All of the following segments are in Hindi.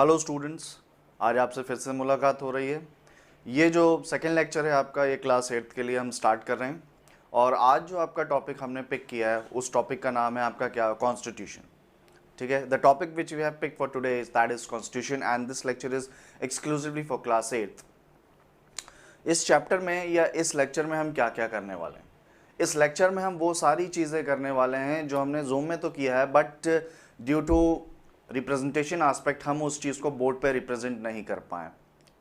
हेलो स्टूडेंट्स, आज आपसे फिर से मुलाकात हो रही है। ये जो सेकेंड लेक्चर है आपका, ये क्लास 8 के लिए हम स्टार्ट कर रहे हैं। और आज जो आपका टॉपिक हमने पिक किया है, उस टॉपिक का नाम है आपका क्या, कॉन्स्टिट्यूशन। ठीक है, the topic which we have pick for today is that is constitution and this lecture is exclusively for class 8। इस चैप्टर में या इस लेक्चर में हम क्या क्या करने वाले हैं? इस लेक्चर में हम वो सारी चीज़ें करने वाले हैं जो हमने जूम में तो किया है, but due to representation aspect हम उस चीज़ को बोर्ड पे रिप्रेजेंट नहीं कर पाए।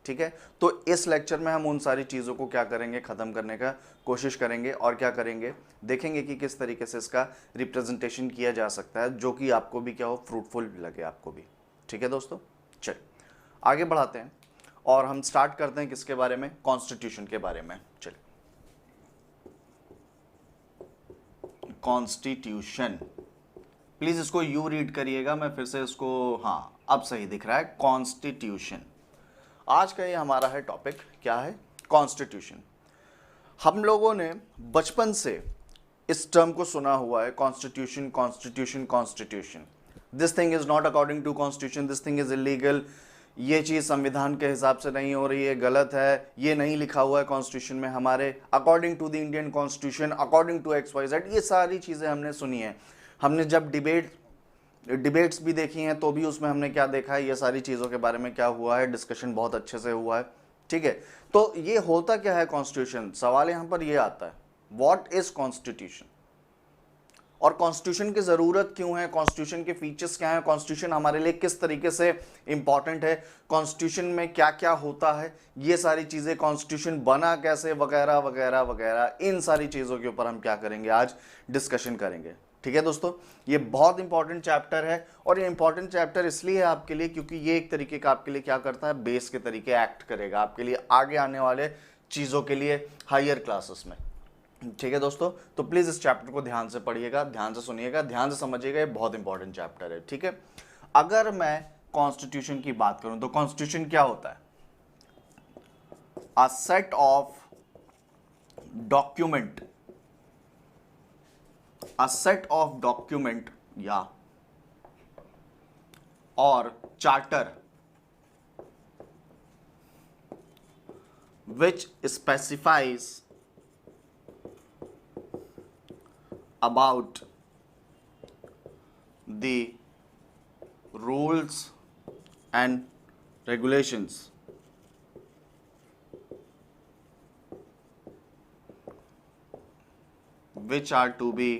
ठीक है, तो इस लेक्चर में हम उन सारी चीज़ों को क्या करेंगे, ख़त्म करने का कोशिश करेंगे और क्या करेंगे, देखेंगे कि किस तरीके से इसका रिप्रेजेंटेशन किया जा सकता है, जो कि आपको भी क्या हो, फ्रूटफुल लगे आपको भी। ठीक है दोस्तों, चलिए आगे बढ़ाते हैं और हम स्टार्ट करते हैं किसके बारे में, कॉन्स्टिट्यूशन के बारे में। चलिए, कॉन्स्टिट्यूशन, प्लीज इसको यू रीड करिएगा, मैं फिर से इसको, हाँ अब सही दिख रहा है, कॉन्स्टिट्यूशन। आज का ये हमारा है टॉपिक, क्या है, कॉन्स्टिट्यूशन। हम लोगों ने बचपन से इस टर्म को सुना हुआ है, constitution constitution constitution. This thing is not according to constitution, this thing is illegal, ये चीज़ संविधान के हिसाब से नहीं हो रही है, गलत है, ये नहीं लिखा हुआ है कॉन्स्टिट्यूशन में हमारे, according to the Indian constitution, according to XYZ, ये सारी चीज़ें हमने सुनी है। हमने जब डिबेट्स भी देखी हैं तो भी उसमें हमने क्या देखा है, ये सारी चीज़ों के बारे में क्या हुआ है, डिस्कशन बहुत अच्छे से हुआ है। ठीक है, तो ये होता क्या है कॉन्स्टिट्यूशन, सवाल यहाँ पर ये आता है, व्हाट इज कॉन्स्टिट्यूशन और कॉन्स्टिट्यूशन की ज़रूरत क्यों है, कॉन्स्टिट्यूशन के फीचर्स क्या हैं, कॉन्स्टिट्यूशन हमारे लिए किस तरीके से इंपॉर्टेंट है, कॉन्स्टिट्यूशन में क्या क्या होता है, ये सारी चीज़ें, कॉन्स्टिट्यूशन बना कैसे, वगैरह वगैरह वगैरह, इन सारी चीज़ों के ऊपर हम क्या करेंगे, आज डिस्कशन करेंगे। ठीक है दोस्तों, ये बहुत इंपॉर्टेंट चैप्टर है और ये इंपॉर्टेंट चैप्टर इसलिए है आपके लिए क्योंकि ये एक तरीके का आपके लिए क्या करता है, बेस के तरीके एक्ट करेगा आपके लिए आगे आने वाले चीज़ों के लिए हायर क्लासेस में। ठीक है दोस्तों, तो प्लीज इस चैप्टर को ध्यान से पढ़िएगा, ध्यान से सुनिएगा, ध्यान से समझिएगा, ये बहुत इंपॉर्टेंट चैप्टर है। ठीक है, अगर मैं कॉन्स्टिट्यूशन की बात करूं तो कॉन्स्टिट्यूशन क्या होता है, a set of document, a set of document या और charter which specifies about the rules and regulations which are to be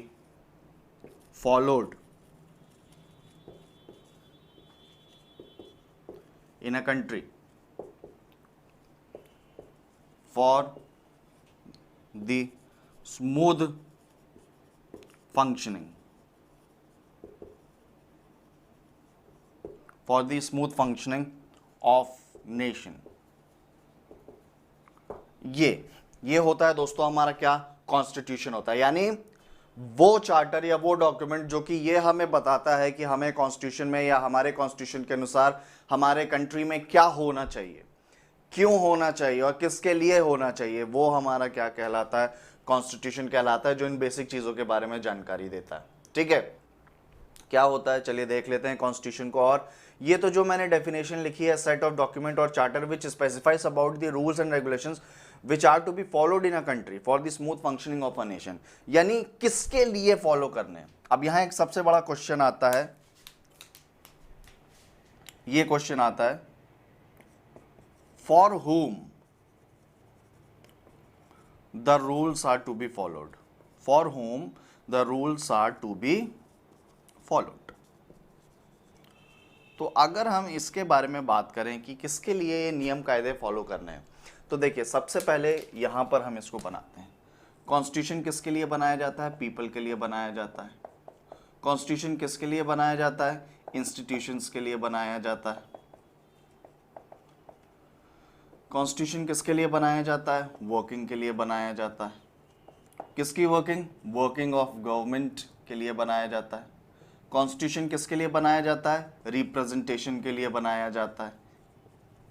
followed in a country for the smooth functioning, for the smooth functioning of nation। ये होता है दोस्तों हमारा क्या, कॉन्स्टिट्यूशन होता है, यानी वो चार्टर या वो डॉक्यूमेंट जो कि ये हमें बताता है कि हमें कॉन्स्टिट्यूशन में या हमारे कॉन्स्टिट्यूशन के अनुसार हमारे कंट्री में क्या होना चाहिए, क्यों होना चाहिए और किसके लिए होना चाहिए, वो हमारा क्या कहलाता है, कॉन्स्टिट्यूशन कहलाता है, जो इन बेसिक चीज़ों के बारे में जानकारी देता है। ठीक है, क्या होता है, चलिए देख लेते हैं कॉन्स्टिट्यूशन को। और ये तो जो मैंने डेफिनेशन लिखी है, सेट ऑफ डॉक्यूमेंट और charter which specifies about the rules and regulations which are to be followed in a country for the smooth functioning of a nation, यानी किसके लिए फॉलो करने। अब यहां एक सबसे बड़ा क्वेश्चन आता है, ये क्वेश्चन आता है, for whom the rules are to be followed, for whom the rules are to be followed। तो अगर हम इसके बारे में बात करें कि किसके लिए ये नियम कायदे फॉलो करने हैं, तो देखिए सबसे पहले यहां पर हम इसको बनाते हैं, कॉन्स्टिट्यूशन किसके लिए बनाया जाता है, पीपल के लिए बनाया जाता है। कॉन्स्टिट्यूशन किसके लिए बनाया जाता है, इंस्टीट्यूशंस के लिए बनाया जाता है। कॉन्स्टिट्यूशन किसके लिए बनाया जाता है, वर्किंग के लिए बनाया जाता है। किसकी वर्किंग, वर्किंग ऑफ गवर्नमेंट के लिए बनाया जाता है। कॉन्स्टिट्यूशन किसके लिए बनाया जाता है, रिप्रेजेंटेशन के लिए बनाया जाता है,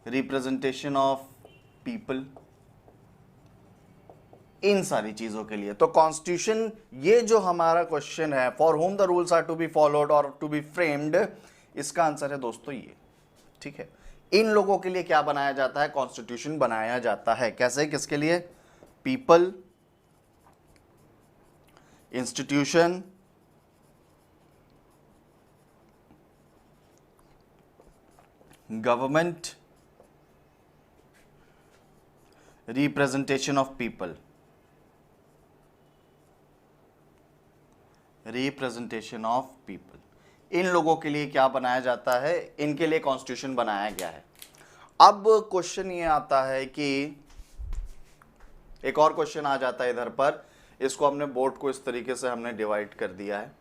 रिप्रेजेंटेशन ऑफ पीपल, इन सारी चीजों के लिए। तो कॉन्स्टिट्यूशन, ये जो हमारा क्वेश्चन है, for whom the rules are to be followed और टू बी फ्रेम्ड, इसका आंसर है दोस्तों ये, ठीक है, इन लोगों के लिए क्या बनाया जाता है, कॉन्स्टिट्यूशन बनाया जाता है। कैसे, किसके लिए, people, institution, government, representation of people, representation of people, इन लोगों के लिए क्या बनाया जाता है, इनके लिए कॉन्स्टिट्यूशन बनाया गया है। अब क्वेश्चन ये आता है कि एक और क्वेश्चन आ जाता है इधर पर, इसको हमने बोर्ड को इस तरीके से हमने डिवाइड कर दिया है।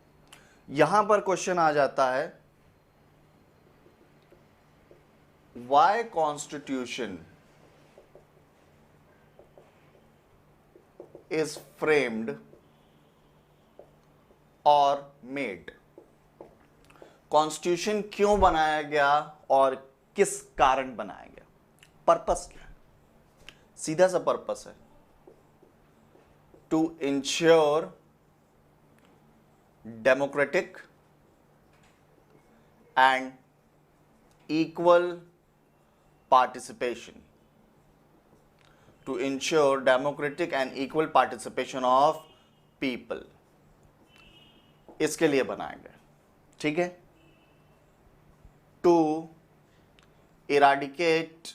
यहां पर क्वेश्चन आ जाता है, व्हाई कॉन्स्टिट्यूशन इज फ्रेम्ड और मेड, कॉन्स्टिट्यूशन क्यों बनाया गया और किस कारण बनाया गया, पर्पस क्या है, सीधा सा पर्पस है, to ensure democratic and equal participation, to ensure democratic and equal participation of people, इसके लिए बनाया गया, ठीक है, to eradicate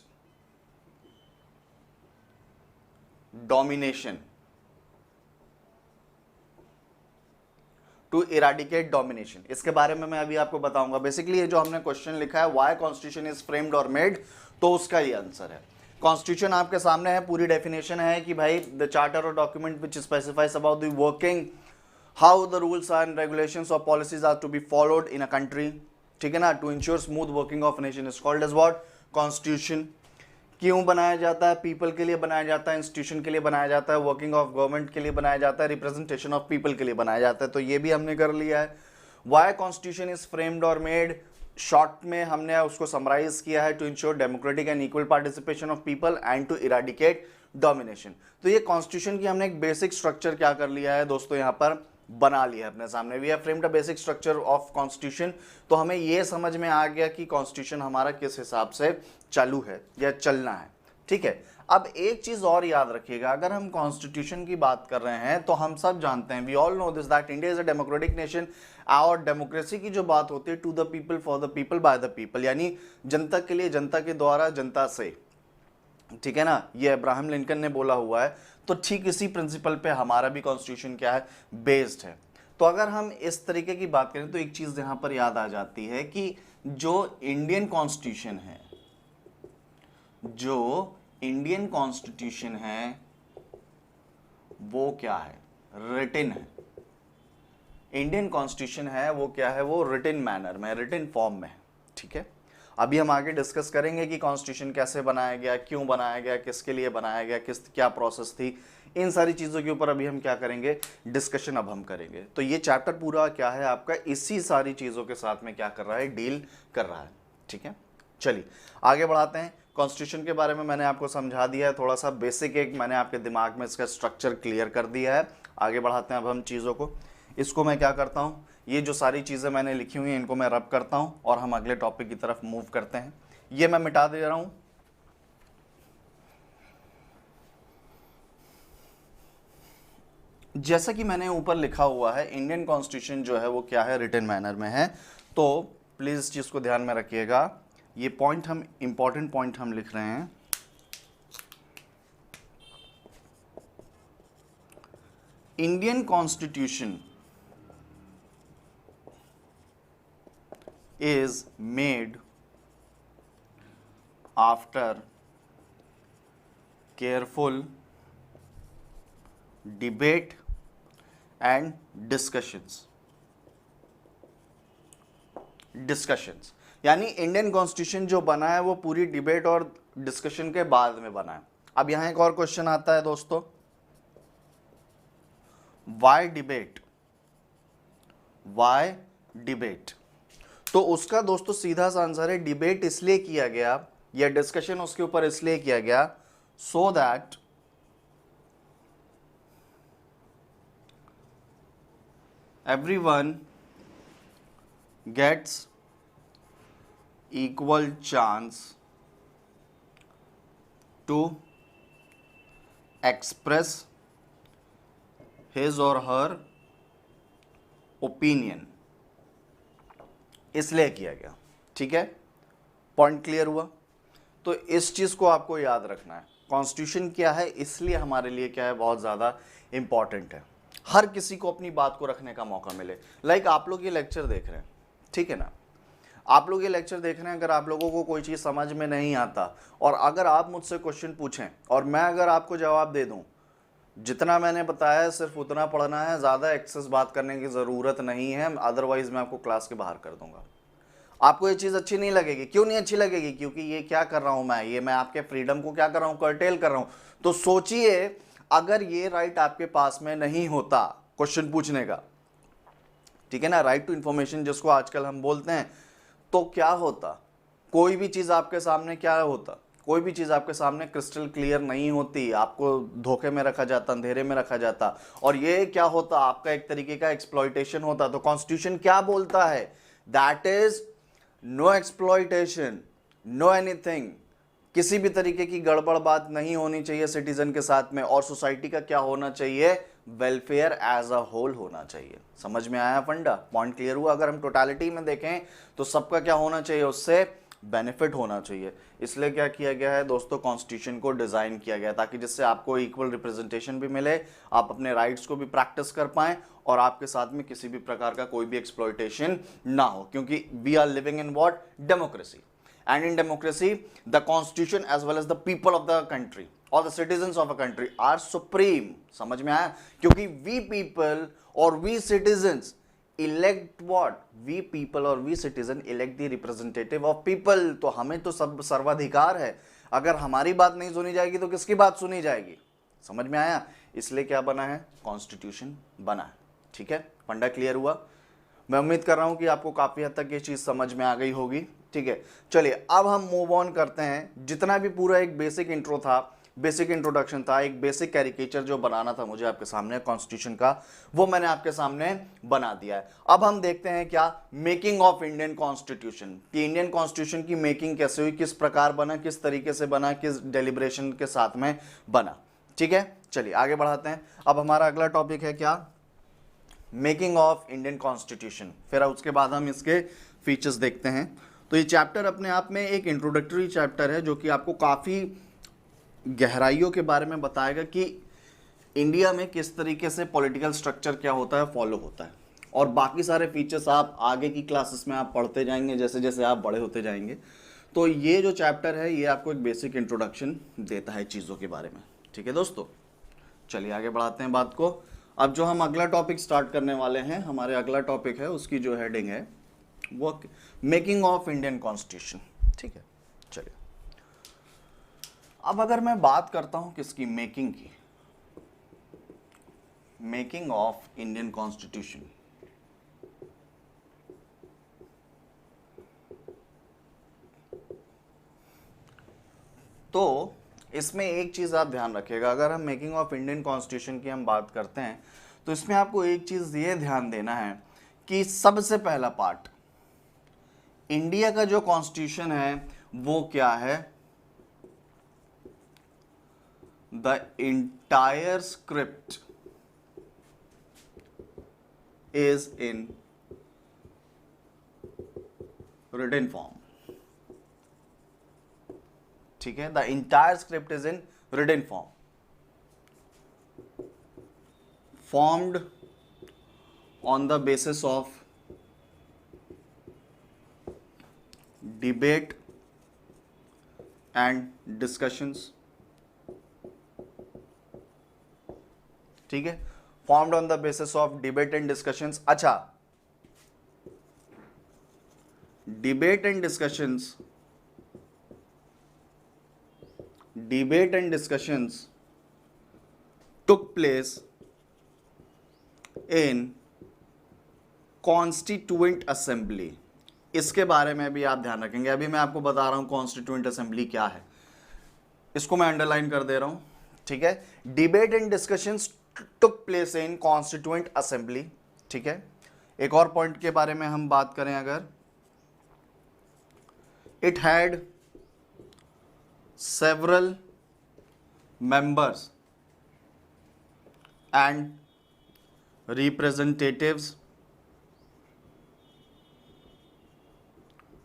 domination, to eradicate domination, इसके बारे में मैं अभी आपको बताऊंगा। बेसिकली ये जो हमने क्वेश्चन लिखा है, व्हाई कॉन्स्टिट्यूशन इज फ्रेम्ड और मेड, तो उसका ये आंसर है। कॉन्स्टिट्यूशन आपके सामने है, पूरी डेफिनेशन है कि भाई द चार्टर और document which specifies about the working, how the rules and regulations और policies are to be followed in a country, ठीक है ना, to ensure smooth working of nation is called as what, constitution. क्यों बनाया जाता है, पीपल के लिए बनाया जाता है, इंस्टीट्यूशन के लिए बनाया जाता है, वर्किंग ऑफ गवर्नमेंट के लिए बनाया जाता है, रिप्रेजेंटेशन ऑफ पीपल के लिए बनाया जाता है, तो ये भी हमने कर लिया है। व्हाई कॉन्स्टिट्यूशन इज फ्रेम्ड और मेड, शॉर्ट में हमने उसको समराइज किया है, to ensure democratic and equal participation of people and to eradicate domination. तो ये कॉन्स्टिट्यूशन की हमने एक बेसिक स्ट्रक्चर क्या कर लिया है दोस्तों, यहाँ पर बना लिया है अपने सामने। We have framed a basic structure of constitution, तो हमें ये समझ में आ गया कि कॉन्स्टिट्यूशन हमारा किस हिसाब से चालू है या चलना है, ठीक है। अब एक चीज और याद रखिएगा, अगर हम कॉन्स्टिट्यूशन की बात कर रहे हैं तो हम सब जानते हैं, we all know this, that India is a democratic nation, और डेमोक्रेसी की जो बात होती है, to the people for the people by the people, यानी जनता के लिए, जनता के द्वारा, जनता से, ठीक है ना, ये अब्राहम लिंकन ने बोला हुआ है। तो ठीक इसी प्रिंसिपल पे हमारा भी कॉन्स्टिट्यूशन क्या है, बेस्ड है। तो अगर हम इस तरीके की बात करें तो एक चीज यहां पर याद आ जाती है कि जो इंडियन कॉन्स्टिट्यूशन है, जो इंडियन कॉन्स्टिट्यूशन है वो क्या है, रिटन है। इंडियन कॉन्स्टिट्यूशन है वो क्या है, वो रिटन मैनर में, रिटन फॉर्म में, ठीक है। अभी हम आगे डिस्कस करेंगे कि कॉन्स्टिट्यूशन कैसे बनाया गया, क्यों बनाया गया, किसके लिए बनाया गया, क्या प्रोसेस थी, इन सारी चीज़ों के ऊपर अभी हम क्या करेंगे, डिस्कशन अब हम करेंगे। तो ये चैप्टर पूरा क्या है आपका, इसी सारी चीज़ों के साथ में क्या कर रहा है, डील कर रहा है, ठीक है। चलिए आगे बढ़ाते हैं। कॉन्स्टिट्यूशन के बारे में मैंने आपको समझा दिया है, थोड़ा सा बेसिक एक मैंने आपके दिमाग में इसका स्ट्रक्चर क्लियर कर दिया है। आगे बढ़ाते हैं अब हम चीज़ों को। इसको मैं क्या करता हूँ, ये जो सारी चीज़ें मैंने लिखी हुई हैं इनको मैं रब करता हूँ और हम अगले टॉपिक की तरफ मूव करते हैं। ये मैं मिटा दे रहा हूँ। जैसा कि मैंने ऊपर लिखा हुआ है, इंडियन कॉन्स्टिट्यूशन जो है वो क्या है, रिटन मैनर में है। तो प्लीज़ इस चीज़ को ध्यान में रखिएगा, ये पॉइंट हम इंपॉर्टेंट पॉइंट हम लिख रहे हैं। Indian constitution is made after careful debate and discussions, यानी इंडियन कॉन्स्टिट्यूशन जो बना है वो पूरी डिबेट और डिस्कशन के बाद में बना है। अब यहां एक और क्वेश्चन आता है दोस्तों, वाई डिबेट, वाई डिबेट, तो उसका दोस्तों सीधा सा आंसर है, डिबेट इसलिए किया गया या डिस्कशन उसके ऊपर इसलिए किया गया, so that everyone gets equal chance to express his or her opinion, इसलिए किया गया। ठीक है, पॉइंट क्लियर हुआ? तो इस चीज को आपको याद रखना है। कॉन्स्टिट्यूशन क्या है, इसलिए हमारे लिए क्या है, बहुत ज्यादा इंपॉर्टेंट है। हर किसी को अपनी बात को रखने का मौका मिले। लाइक आप लोग ये लेक्चर देख रहे हैं, ठीक है ना, आप लोग ये लेक्चर देख रहे हैं, अगर आप लोगों को कोई चीज समझ में नहीं आता और अगर आप मुझसे क्वेश्चन पूछें और मैं अगर आपको जवाब दे दूं, जितना मैंने बताया है सिर्फ उतना पढ़ना है, ज्यादा एक्सेस बात करने की जरूरत नहीं है, अदरवाइज मैं आपको क्लास के बाहर कर दूंगा। आपको ये चीज अच्छी नहीं लगेगी। क्यों नहीं अच्छी लगेगी? क्योंकि ये क्या कर रहा हूं मैं आपके फ्रीडम को क्या कर रहा हूं, कर्टेल कर रहा हूं। तो सोचिए, अगर ये राइट आपके पास में नहीं होता क्वेश्चन पूछने का, ठीक है ना, राइट टू इंफॉर्मेशन जिसको आजकल हम बोलते हैं, तो क्या होता? कोई भी चीज आपके सामने क्या होता, कोई भी चीज आपके सामने क्रिस्टल क्लियर नहीं होती, आपको धोखे में रखा जाता, अंधेरे में रखा जाता, और ये क्या होता, आपका एक तरीके का एक्सप्लॉइटेशन होता। तो कॉन्स्टिट्यूशन क्या बोलता है? That is no exploitation, no anything, किसी भी तरीके की गड़बड़ बात नहीं होनी चाहिए सिटीजन के साथ में, और सोसाइटी का क्या होना चाहिए, वेलफेयर एज अ होल होना चाहिए। समझ में आया फंडा? पॉइंट क्लियर हुआ? अगर हम टोटलिटी में देखें तो सबका क्या होना चाहिए, उससे बेनिफिट होना चाहिए। इसलिए क्या किया गया है दोस्तों, कॉन्स्टिट्यूशन को डिजाइन किया गया ताकि जिससे आपको इक्वल रिप्रेजेंटेशन भी मिले, आप अपने राइट्स को भी प्रैक्टिस कर पाएं और आपके साथ में किसी भी प्रकार का कोई भी एक्सप्लॉइटेशन ना हो, क्योंकि we are living in what, democracy, and in democracy the constitution as well as the people of the country or the citizens of a country are supreme। समझ में आया? क्योंकि we people और we citizens elect what, we people और we citizen elect the representative of people। तो हमें तो सब सर्वाधिकार है। अगर हमारी बात नहीं सुनी जाएगी तो किसकी बात सुनी जाएगी? समझ में आया? इसलिए क्या बना है, कॉन्स्टिट्यूशन बना है। ठीक है, फंडा क्लियर हुआ? मैं उम्मीद कर रहा हूं कि आपको काफी हद तक ये चीज समझ में आ गई होगी। ठीक है, चलिए अब हम मूव ऑन करते हैं। जितना भी पूरा एक बेसिक इंट्रो था, बेसिक इंट्रोडक्शन था, एक बेसिक कैरिकेचर जो बनाना था मुझे आपके सामने कॉन्स्टिट्यूशन का, वो मैंने आपके सामने बना दिया है। अब हम देखते हैं क्या, मेकिंग ऑफ इंडियन कॉन्स्टिट्यूशन, कि इंडियन कॉन्स्टिट्यूशन की मेकिंग कैसे हुई, किस प्रकार बना, किस तरीके से बना, किस डेलिब्रेशन के साथ में बना। ठीक है, चलिए आगे बढ़ाते हैं। अब हमारा अगला टॉपिक है क्या, मेकिंग ऑफ इंडियन कॉन्स्टिट्यूशन। फिर उसके बाद हम इसके फीचर्स देखते हैं। तो ये चैप्टर अपने आप में एक इंट्रोडक्टरी चैप्टर है जो कि आपको काफ़ी गहराइयों के बारे में बताएगा कि इंडिया में किस तरीके से पॉलिटिकल स्ट्रक्चर क्या होता है, फॉलो होता है, और बाकी सारे फीचर्स आप आगे की क्लासेस में आप पढ़ते जाएंगे जैसे जैसे आप बड़े होते जाएंगे। तो ये जो चैप्टर है ये आपको एक बेसिक इंट्रोडक्शन देता है चीज़ों के बारे में। ठीक है दोस्तों, चलिए आगे बढ़ाते हैं बात को। अब जो हम अगला टॉपिक स्टार्ट करने वाले हैं, हमारे अगला टॉपिक है, उसकी जो हेडिंग है वो मेकिंग ऑफ इंडियन कॉन्स्टिट्यूशन। ठीक है, चलिए अब अगर मैं बात करता हूं किसकी, मेकिंग की, मेकिंग ऑफ इंडियन कॉन्स्टिट्यूशन, तो इसमें एक चीज आप ध्यान रखिएगा। अगर हम मेकिंग ऑफ इंडियन कॉन्स्टिट्यूशन की हम बात करते हैं तो इसमें आपको एक चीज ये ध्यान देना है कि सबसे पहला पार्ट, इंडिया का जो कॉन्स्टिट्यूशन है वो क्या है, the entire script is in written form. ठीक है, the entire script is in written form, formed on the basis of debate and discussions। ठीक है, formed on the basis of debate and discussions। अच्छा, debate and discussions took place in constituent assembly. इसके बारे में भी आप ध्यान रखेंगे। अभी मैं आपको बता रहा हूं कॉन्स्टिट्यूएंट असेंबली क्या है, इसको मैं अंडरलाइन कर दे रहा हूं। ठीक है, debate and discussions took place in constituent assembly. ठीक है, एक और पॉइंट के बारे में हम बात करें, अगर it had several members and representatives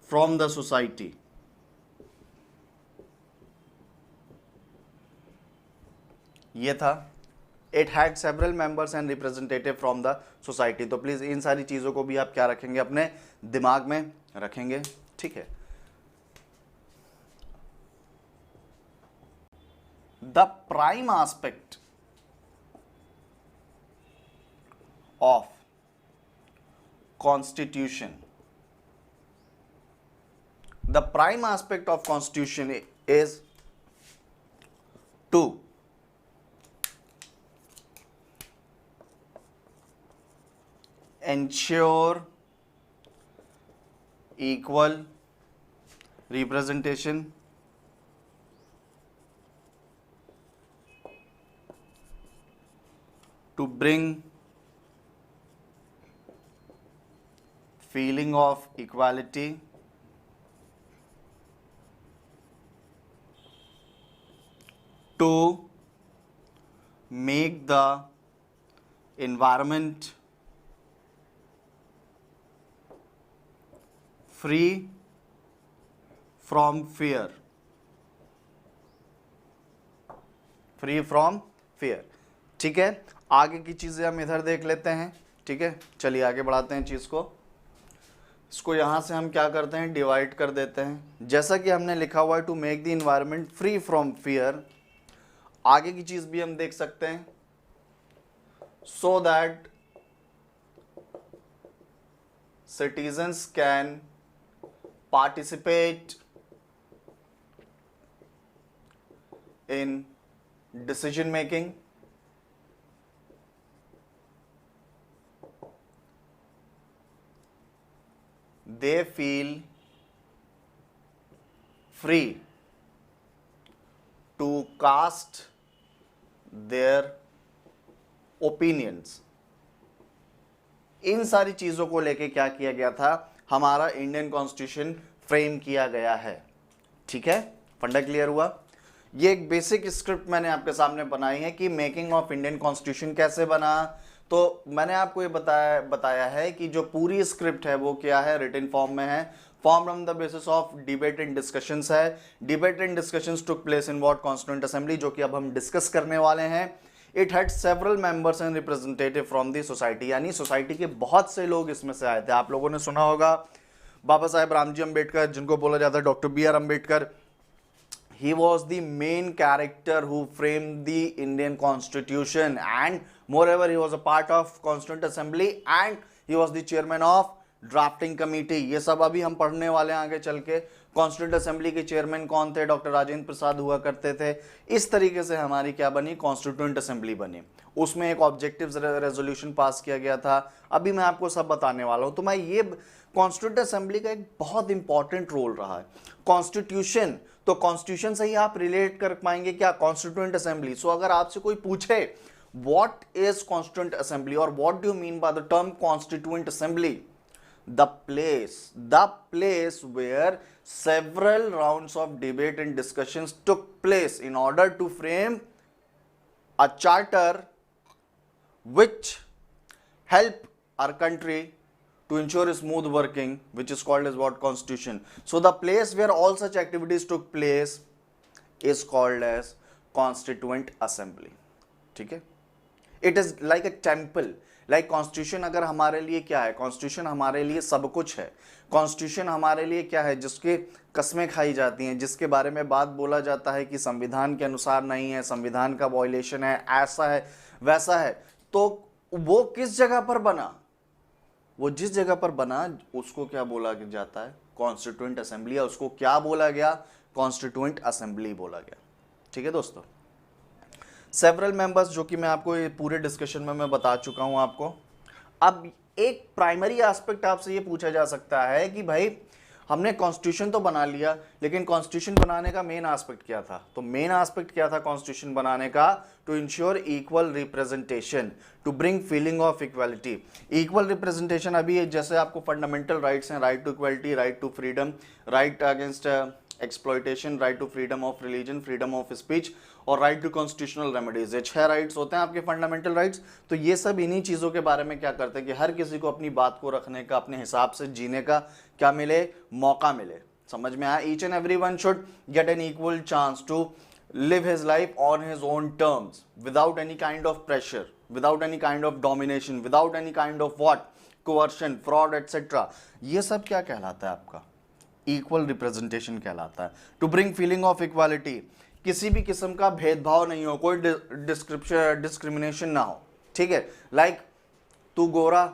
from the society. ये था it had several members and representative from the society. तो प्लीज इन सारी चीजों को भी आप क्या रखेंगे, अपने दिमाग में रखेंगे, ठीक है। The prime aspect of constitution, the prime aspect of constitution is to ensure equal representation to bring feeling of equality to make the environment free from fear, free from fear, ठीक है। आगे की चीजें हम इधर देख लेते हैं, ठीक है। चलिए आगे बढ़ाते हैं चीज को। इसको यहां से हम क्या करते हैं, डिवाइड कर देते हैं। जैसा कि हमने लिखा हुआ है to make the environment free from fear, आगे की चीज भी हम देख सकते हैं, so that citizens can participate in decision making, they feel free to cast their opinions। इन सारी चीजों को लेके क्या किया गया था, हमारा इंडियन कॉन्स्टिट्यूशन फ्रेम किया गया है, ठीक है। फंडा क्लियर हुआ। ये एक बेसिक स्क्रिप्ट मैंने आपके सामने बनाई है कि मेकिंग ऑफ इंडियन कॉन्स्टिट्यूशन कैसे बना। तो मैंने आपको ये बताया है कि जो पूरी स्क्रिप्ट है वो क्या है, रिटन फॉर्म में है, form on the basis of debate and discussions है। Debate and discussions took place in what constituent assembly, जो कि अब हम डिस्कस करने वाले हैं। It had several members and representative from the society, यानी सोसाइटी के बहुत से लोग इसमें से आए थे। आप लोगों ने सुना होगा बाबा साहेब रामजी अम्बेडकर, जिनको बोला जाता है doctor B R Ambedkar. He was the main character who framed the Indian Constitution, and moreover he was a part of Constituent Assembly and he was the chairman of drafting committee. ये सब अभी हम पढ़ने वाले हैं आगे चल के। कॉन्स्टिट्यूंट असेंबली के चेयरमैन कौन थे, डॉक्टर राजेंद्र प्रसाद हुआ करते थे। इस तरीके से हमारी क्या बनी, कॉन्स्टिट्यूंट असेंबली बनी। उसमें एक ऑब्जेक्टिव रेजोल्यूशन पास किया गया था, अभी मैं आपको सब बताने वाला हूं। तो मैं ये कॉन्स्टिट्यूंट असेंबली का एक बहुत इंपॉर्टेंट रोल रहा है। कॉन्स्टिट्यूशन, तो कॉन्स्टिट्यूशन से ही आप रिलेट कर पाएंगे क्या, कॉन्स्टिट्यूंट असेंबली। सो अगर आपसे कोई पूछे व्हाट इज कॉन्स्टिट्यूंट असेंबली और what do you mean by the term constituent assembly, the place where several rounds of debate and discussions took place in order to frame a charter which help our country to ensure smooth working, which is called as what, constitution. So the place where all such activities took place is called as constituent assembly. ठीक है, it is like a temple. Like constitution अगर हमारे लिए क्या है, कॉन्स्टिट्यूशन हमारे लिए सब कुछ है। कॉन्स्टिट्यूशन हमारे लिए क्या है, जिसके कस्में खाई जाती हैं, जिसके बारे में बात बोला जाता है कि संविधान के अनुसार नहीं है, संविधान का वायलेशन है, ऐसा है वैसा है। तो वो किस जगह पर बना, वो जिस जगह पर बना उसको क्या बोला जाता है, कॉन्स्टिट्यूएंट असेंबली। या उसको क्या बोला गया, कॉन्स्टिट्यूएंट असेंबली बोला गया। ठीक है दोस्तों, सेवरल मेंबर्स जो कि मैं आपको ये पूरे डिस्कशन में मैं बता चुका हूं आपको। अब एक प्राइमरी एस्पेक्ट आपसे ये पूछा जा सकता है कि भाई हमने कॉन्स्टिट्यूशन तो बना लिया, लेकिन कॉन्स्टिट्यूशन बनाने का मेन एस्पेक्ट क्या था? तो मेन एस्पेक्ट क्या था कॉन्स्टिट्यूशन बनाने का? To ensure equal representation, to bring feeling of equality. Equal representation अभी जैसे आपको फंडामेंटल राइट्स हैं, right to equality, right to freedom, right against exploitation, right to freedom of religion, freedom of speech और राइट टू कॉन्स्टिट्यूशनल रेमेडीज। ये 6 राइट्स होते हैं आपके फंडामेंटल राइट्स। तो ये सब इन्हीं चीज़ों के बारे में क्या करते हैं कि हर किसी को अपनी बात को रखने का, अपने हिसाब से जीने का क्या मिले, मौका मिले। समझ में आया? Each and every one should get an equal chance to live his life on his own terms without any kind of pressure, without any kind of domination, without any kind of what coercion, fraud, etc. ये सब क्या कहलाता है आपका? इक्वल रिप्रेजेंटेशन कहलाता है। To bring feeling of equality, किसी भी किस्म का भेदभाव नहीं हो, कोई डिस्क्रिमिनेशन ना हो। ठीक है, लाइक तू गोरा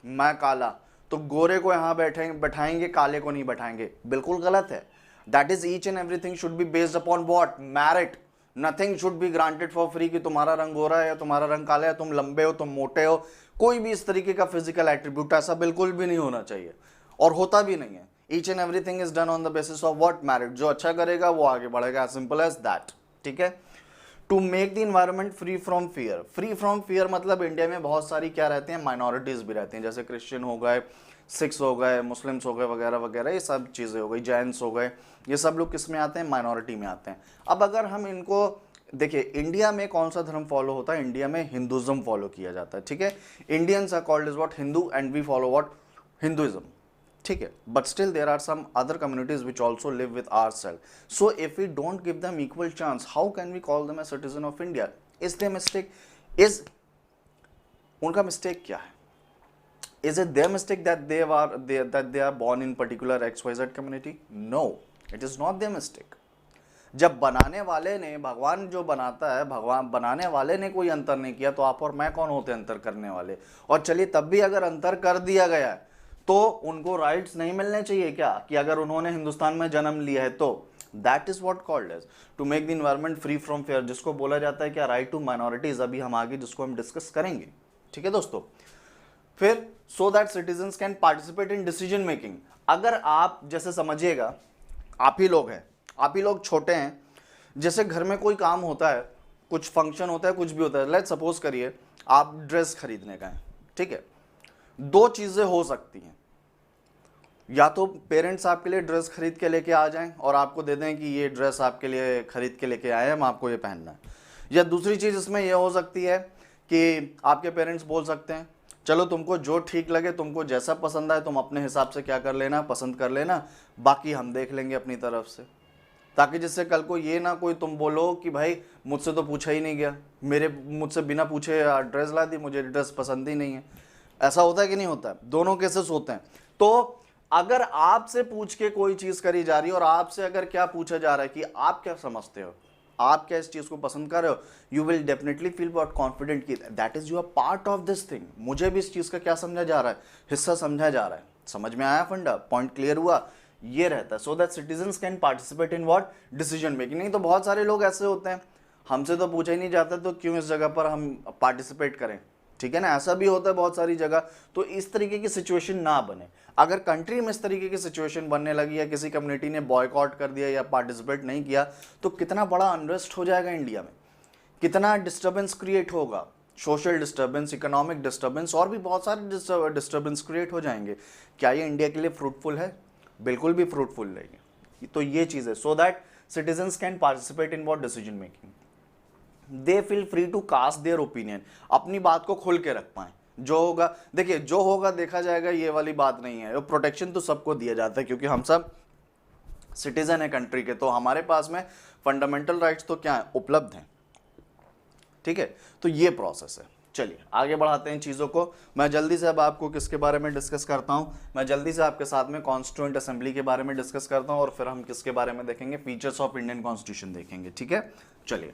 मैं काला, तो गोरे को यहां बैठाएंगे, काले को नहीं बैठाएंगे, बिल्कुल गलत है। That is each and everything should be based upon what? Merit. Nothing should be granted for free कि तुम्हारा रंग गोरा है या तुम्हारा रंग काला है, तुम लंबे हो, तुम मोटे हो, कोई भी इस तरीके का फिजिकल एट्रीब्यूट ऐसा बिल्कुल भी नहीं होना चाहिए और होता भी नहीं है। Each and everything is done on the basis of what? Merit. जो अच्छा करेगा वो आगे बढ़ेगा, एज सिंपल एज दैट। ठीक है। To make the environment free from fear. Free from fear मतलब इंडिया में बहुत सारी क्या रहती हैं, माइनॉरिटीज भी रहती हैं, जैसे क्रिश्चियन हो गए, सिख्स हो गए, मुस्लिम्स हो गए, वगैरह वगैरह, ये सब चीज़ें हो गई, जैन्स हो गए, ये सब लोग किस में आते हैं? माइनॉरिटी में आते हैं। अब अगर हम इनको देखिए, इंडिया में कौन सा धर्म फॉलो होता है? इंडिया में हिंदुज्म फॉलो किया जाता है। ठीक है, Indians are called is what? Hindu, and we follow what? Hinduism. ठीक है, but still there are some other communities which also live with ourself. So if we don't give them equal chance, how can we call them a citizen of India? Is there mistake? इज उनका मिस्टेक क्या है? Is it their mistake that they are born in particular XYZ community? No, it is not their mistake. जब बनाने वाले ने, भगवान जो बनाता है, भगवान बनाने वाले ने कोई अंतर नहीं किया, तो आप और मैं कौन होते हैं अंतर करने वाले? और चलिए तब भी अगर अंतर कर दिया गया है तो उनको राइट्स नहीं मिलने चाहिए क्या? कि अगर उन्होंने हिंदुस्तान में जन्म लिया है तो that is what called as to make the environment free from fear, जिसको बोला जाता है क्या? Right to minorities. अभी हम आगे जिसको हम डिस्कस करेंगे। ठीक है दोस्तों। फिर सो that citizens can participate in decision making. अगर आप जैसे समझिएगा, आप ही लोग हैं, आप ही लोग छोटे हैं, जैसे घर में कोई काम होता है, कुछ फंक्शन होता है, कुछ भी होता है, लेट्स सपोज करिए आप ड्रेस खरीदने का है। ठीक है, 2 चीजें हो सकती हैं, या तो पेरेंट्स आपके लिए ड्रेस खरीद के लेके आ जाएं और आपको दे दें कि ये ड्रेस आपके लिए खरीद के लेके आए हैं, हम आपको ये पहनना है। या दूसरी चीज इसमें यह हो सकती है कि आपके पेरेंट्स बोल सकते हैं चलो तुमको जो ठीक लगे, तुमको जैसा पसंद आए, तुम अपने हिसाब से क्या कर लेना, पसंद कर लेना, बाकी हम देख लेंगे अपनी तरफ से। ताकि जिससे कल को ये ना कोई तुम बोलो कि भाई मुझसे तो पूछा ही नहीं गया, मुझसे बिना पूछे ड्रेस ला दी, मुझे ड्रेस पसंद ही नहीं है। ऐसा होता है कि नहीं होता है? दोनों केसेस होते हैं। तो अगर आपसे पूछ के कोई चीज करी जा रही है और आपसे अगर क्या पूछा जा रहा है कि आप क्या समझते हो, आप क्या इस चीज को पसंद कर रहे हो, यू विल डेफिनेटली फील बहुत कॉन्फिडेंट कि that is your part of this thing. मुझे भी इस चीज का क्या समझा जा रहा है, हिस्सा समझा जा रहा है। समझ में आया फंडा? पॉइंट क्लियर हुआ? ये रहता है so that citizens can participate in what? Decision making. नहीं तो बहुत सारे लोग ऐसे होते हैं, हमसे तो पूछा ही नहीं जाता, तो क्यों इस जगह पर हम पार्टिसिपेट करें? ठीक है ना, ऐसा भी होता है बहुत सारी जगह। तो इस तरीके की सिचुएशन ना बने। अगर कंट्री में इस तरीके की सिचुएशन बनने लगी या किसी कम्युनिटी ने बॉयकॉट कर दिया या पार्टिसिपेट नहीं किया, तो कितना बड़ा अनरेस्ट हो जाएगा इंडिया में, कितना डिस्टर्बेंस क्रिएट होगा, सोशल डिस्टर्बेंस, इकोनॉमिक डिस्टर्बेंस, और भी बहुत सारे डिस्टर्बेंस क्रिएट हो जाएंगे। क्या ये इंडिया के लिए फ्रूटफुल है? बिल्कुल भी फ्रूटफुल नहीं है। तो ये चीज़ है so that citizens can participate in what? Decision making. They feel free to cast their opinion, अपनी बात को खुल के रख पाए। जो होगा, देखिए जो होगा देखा जाएगा, ये वाली बात नहीं है। प्रोटेक्शन तो सबको दिया जाता है क्योंकि हम सब सिटीजन है कंट्री के, तो हमारे पास में फंडामेंटल राइट्स तो क्या है? उपलब्ध हैं। ठीक है, तो ये प्रोसेस है। चलिए आगे बढ़ाते हैं चीज़ों को। मैं जल्दी से अब आपको किसके बारे में डिस्कस करता हूं, मैं जल्दी से आपके साथ में कॉन्स्टिट्यूएंट असेंबली के बारे में डिस्कस करता हूं और फिर हम किसके बारे में देखेंगे? फीचर्स ऑफ इंडियन कॉन्स्टिट्यूशन देखेंगे। ठीक है, चलिए।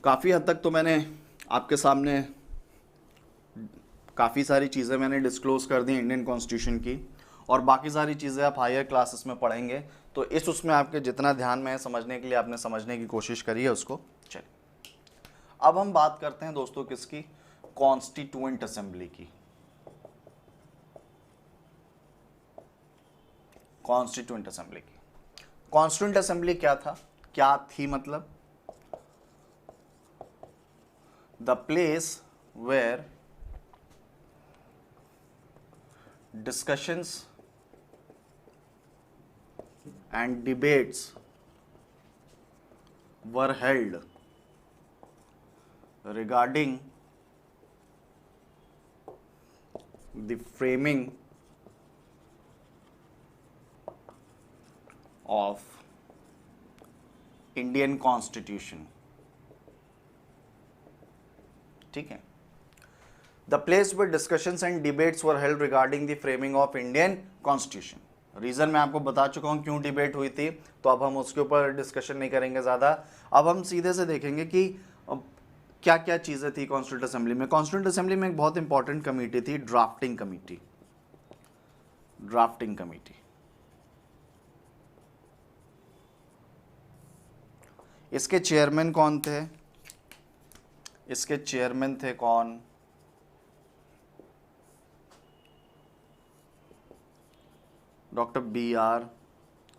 काफ़ी हद तक तो मैंने आपके सामने काफ़ी सारी चीज़ें मैंने डिस्क्लोज कर दी इंडियन कॉन्स्टिट्यूशन की, और बाकी सारी चीज़ें आप हायर क्लासेस में पढ़ेंगे। तो उसमें आपके जितना ध्यान में है समझने के लिए, आपने समझने की कोशिश करी है उसको। चलिए अब हम बात करते हैं दोस्तों किसकी? कॉन्स्टिट्यूएंट असेंबली की। कॉन्स्टिट्यूएंट असेंबली की। कॉन्स्टिट्यूएंट असेंबली क्या था, क्या थी, मतलब the place where discussions and debates were held regarding the framing of Indian Constitution। ठीक है, The place where discussions and debates were held regarding the framing of Indian Constitution। Reason मैं आपको बता चुका हूं क्यों डिबेट हुई थी, तो अब हम उसके ऊपर डिस्कशन नहीं करेंगे ज़्यादा। अब हम सीधे से देखेंगे कि क्या क्या चीज़ें थी कॉन्स्टिट्यूंट असेंबली में। कॉन्स्टिट्यूंट असेंबली में एक बहुत इंपॉर्टेंट कमेटी थी, ड्राफ्टिंग कमेटी। ड्राफ्टिंग कमेटी, इसके चेयरमैन कौन थे? इसके चेयरमैन थे कौन? Doctor B.R.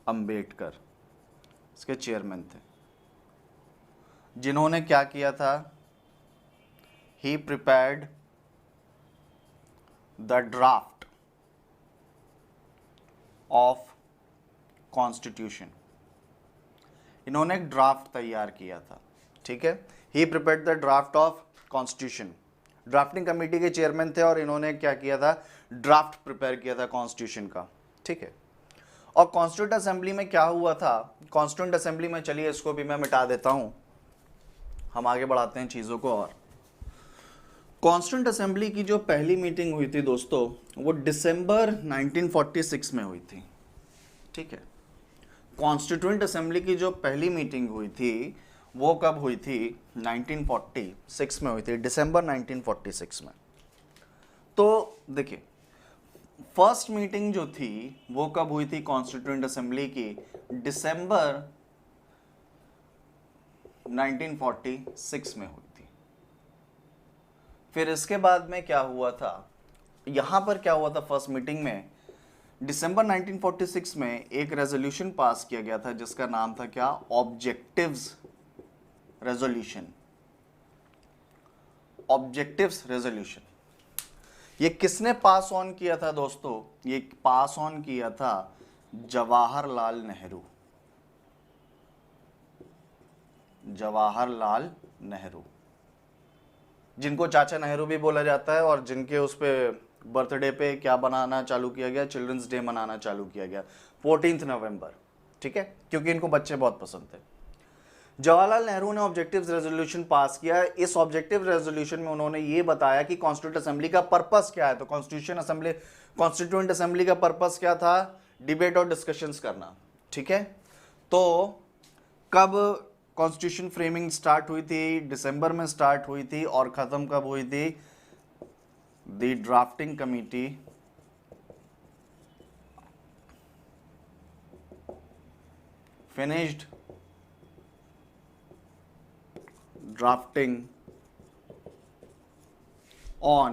अंबेडकर इसके चेयरमैन थे, जिन्होंने क्या किया था, he prepared the draft of constitution. इन्होंने एक ड्राफ्ट तैयार किया था, ठीक है। He prepared the draft of constitution, drafting committee के चेयरमैन थे और इन्होंने क्या किया था, ड्राफ्ट प्रिपेयर किया था कॉन्स्टिट्यूशन का, ठीक है। और कॉन्स्टिट्यूंट असेंबली में क्या हुआ था, कॉन्स्टिट्यूंट असेंबली में, चलिए इसको भी मैं मिटा देता हूं, हम आगे बढ़ाते हैं चीज़ों को। और कॉन्स्टिट्यूंट असेंबली की जो पहली मीटिंग हुई थी दोस्तों, वो दिसंबर 1946 में हुई थी, ठीक है। कॉन्स्टिट्यूंट असेंबली की जो पहली मीटिंग हुई थी वो कब हुई थी, 1946 में हुई थी, दिसंबर 1946 में। तो देखिए, फर्स्ट मीटिंग जो थी वो कब हुई थी कॉन्स्टिट्यूएंट असेंबली की, दिसंबर 1946 में हुई थी। फिर इसके बाद में क्या हुआ था, यहां पर क्या हुआ था, फर्स्ट मीटिंग में दिसंबर 1946 में एक रेजोल्यूशन पास किया गया था जिसका नाम था क्या, ऑब्जेक्टिव्स रेजोल्यूशन। ऑब्जेक्टिव्स रेजोल्यूशन ये किसने पास ऑन किया था दोस्तों, ये पास ऑन किया था जवाहरलाल नेहरू। जवाहरलाल नेहरू, जिनको चाचा नेहरू भी बोला जाता है, और जिनके उस पे बर्थडे पे क्या बनाना चालू किया गया, चिल्ड्रंस डे मनाना चालू किया गया 14 नवंबर, ठीक है, क्योंकि इनको बच्चे बहुत पसंद थे। जवाहरलाल नेहरू ने ऑब्जेक्टिव्स रेजोल्यूशन पास किया। इस ऑब्जेक्टिव रेजोल्यूशन में उन्होंने ये बताया कि कॉन्स्टिट्यूंट असेंबली का पर्पस क्या है। तो कॉन्स्टिट्यूएंट असेंबली का पर्पस क्या था, डिबेट और डिस्कशंस करना, ठीक है। तो कब कॉन्स्टिट्यूशन फ्रेमिंग स्टार्ट हुई थी, दिसंबर में स्टार्ट हुई थी, और खत्म कब हुई थी, the drafting committee finished drafting on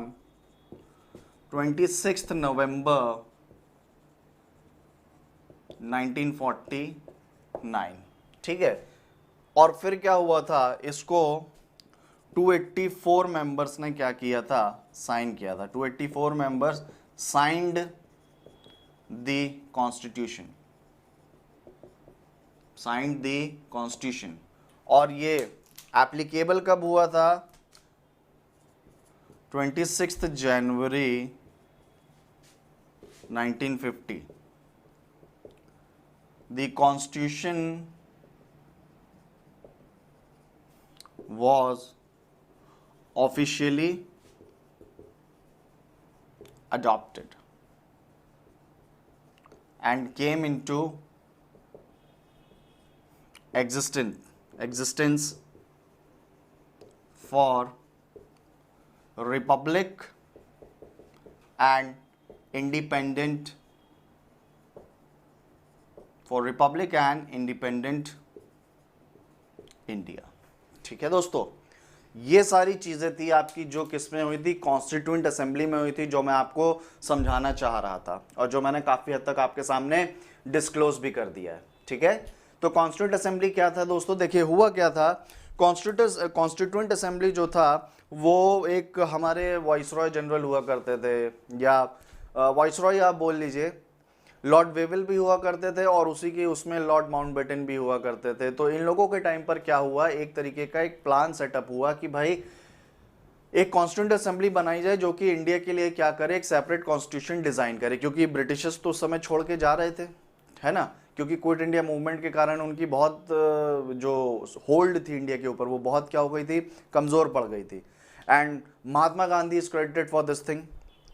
26th November 1949, ठीक है। और फिर क्या हुआ था, इसको 284 मेंबर्स ने क्या किया था, साइन किया था। 284 members signed the constitution, signed the constitution. और ये एप्लीकेबल कब हुआ था, 26 जनवरी 1950। The constitution was officially adopted and came into existence for republic and independent India, ठीक है दोस्तों। ये सारी चीजें थी आपकी जो किसमें हुई थी, कॉन्स्टिट्यूएंट असेंबली में हुई थी, जो मैं आपको समझाना चाह रहा था और जो मैंने काफी हद तक आपके सामने डिस्क्लोज भी कर दिया है। ठीक है, तो कॉन्स्टिट्यूएंट असेंबली क्या था दोस्तों, देखिए हुआ क्या था, कॉन्स्टिट्यूएंट असेंबली जो था वो एक हमारे वाइसरॉय जनरल हुआ करते थे, या वाइसरॉय आप बोल लीजिए, लॉर्ड वेवल भी हुआ करते थे और उसी के उसमें लॉर्ड माउंटबेटन भी हुआ करते थे। तो इन लोगों के टाइम पर क्या हुआ, एक तरीके का एक प्लान सेटअप हुआ कि भाई एक कॉन्स्टिट्यूंट असेंबली बनाई जाए जो कि इंडिया के लिए क्या करे, एक सेपरेट कॉन्स्टिट्यूशन डिजाइन करे, क्योंकि ब्रिटिशर्स तो उस समय छोड़ के जा रहे थे, है ना, क्योंकि क्विट इंडिया मूवमेंट के कारण उनकी बहुत जो होल्ड थी इंडिया के ऊपर वो बहुत क्या हो गई थी, कमजोर पड़ गई थी। And Mahatma Gandhi is credited for this thing,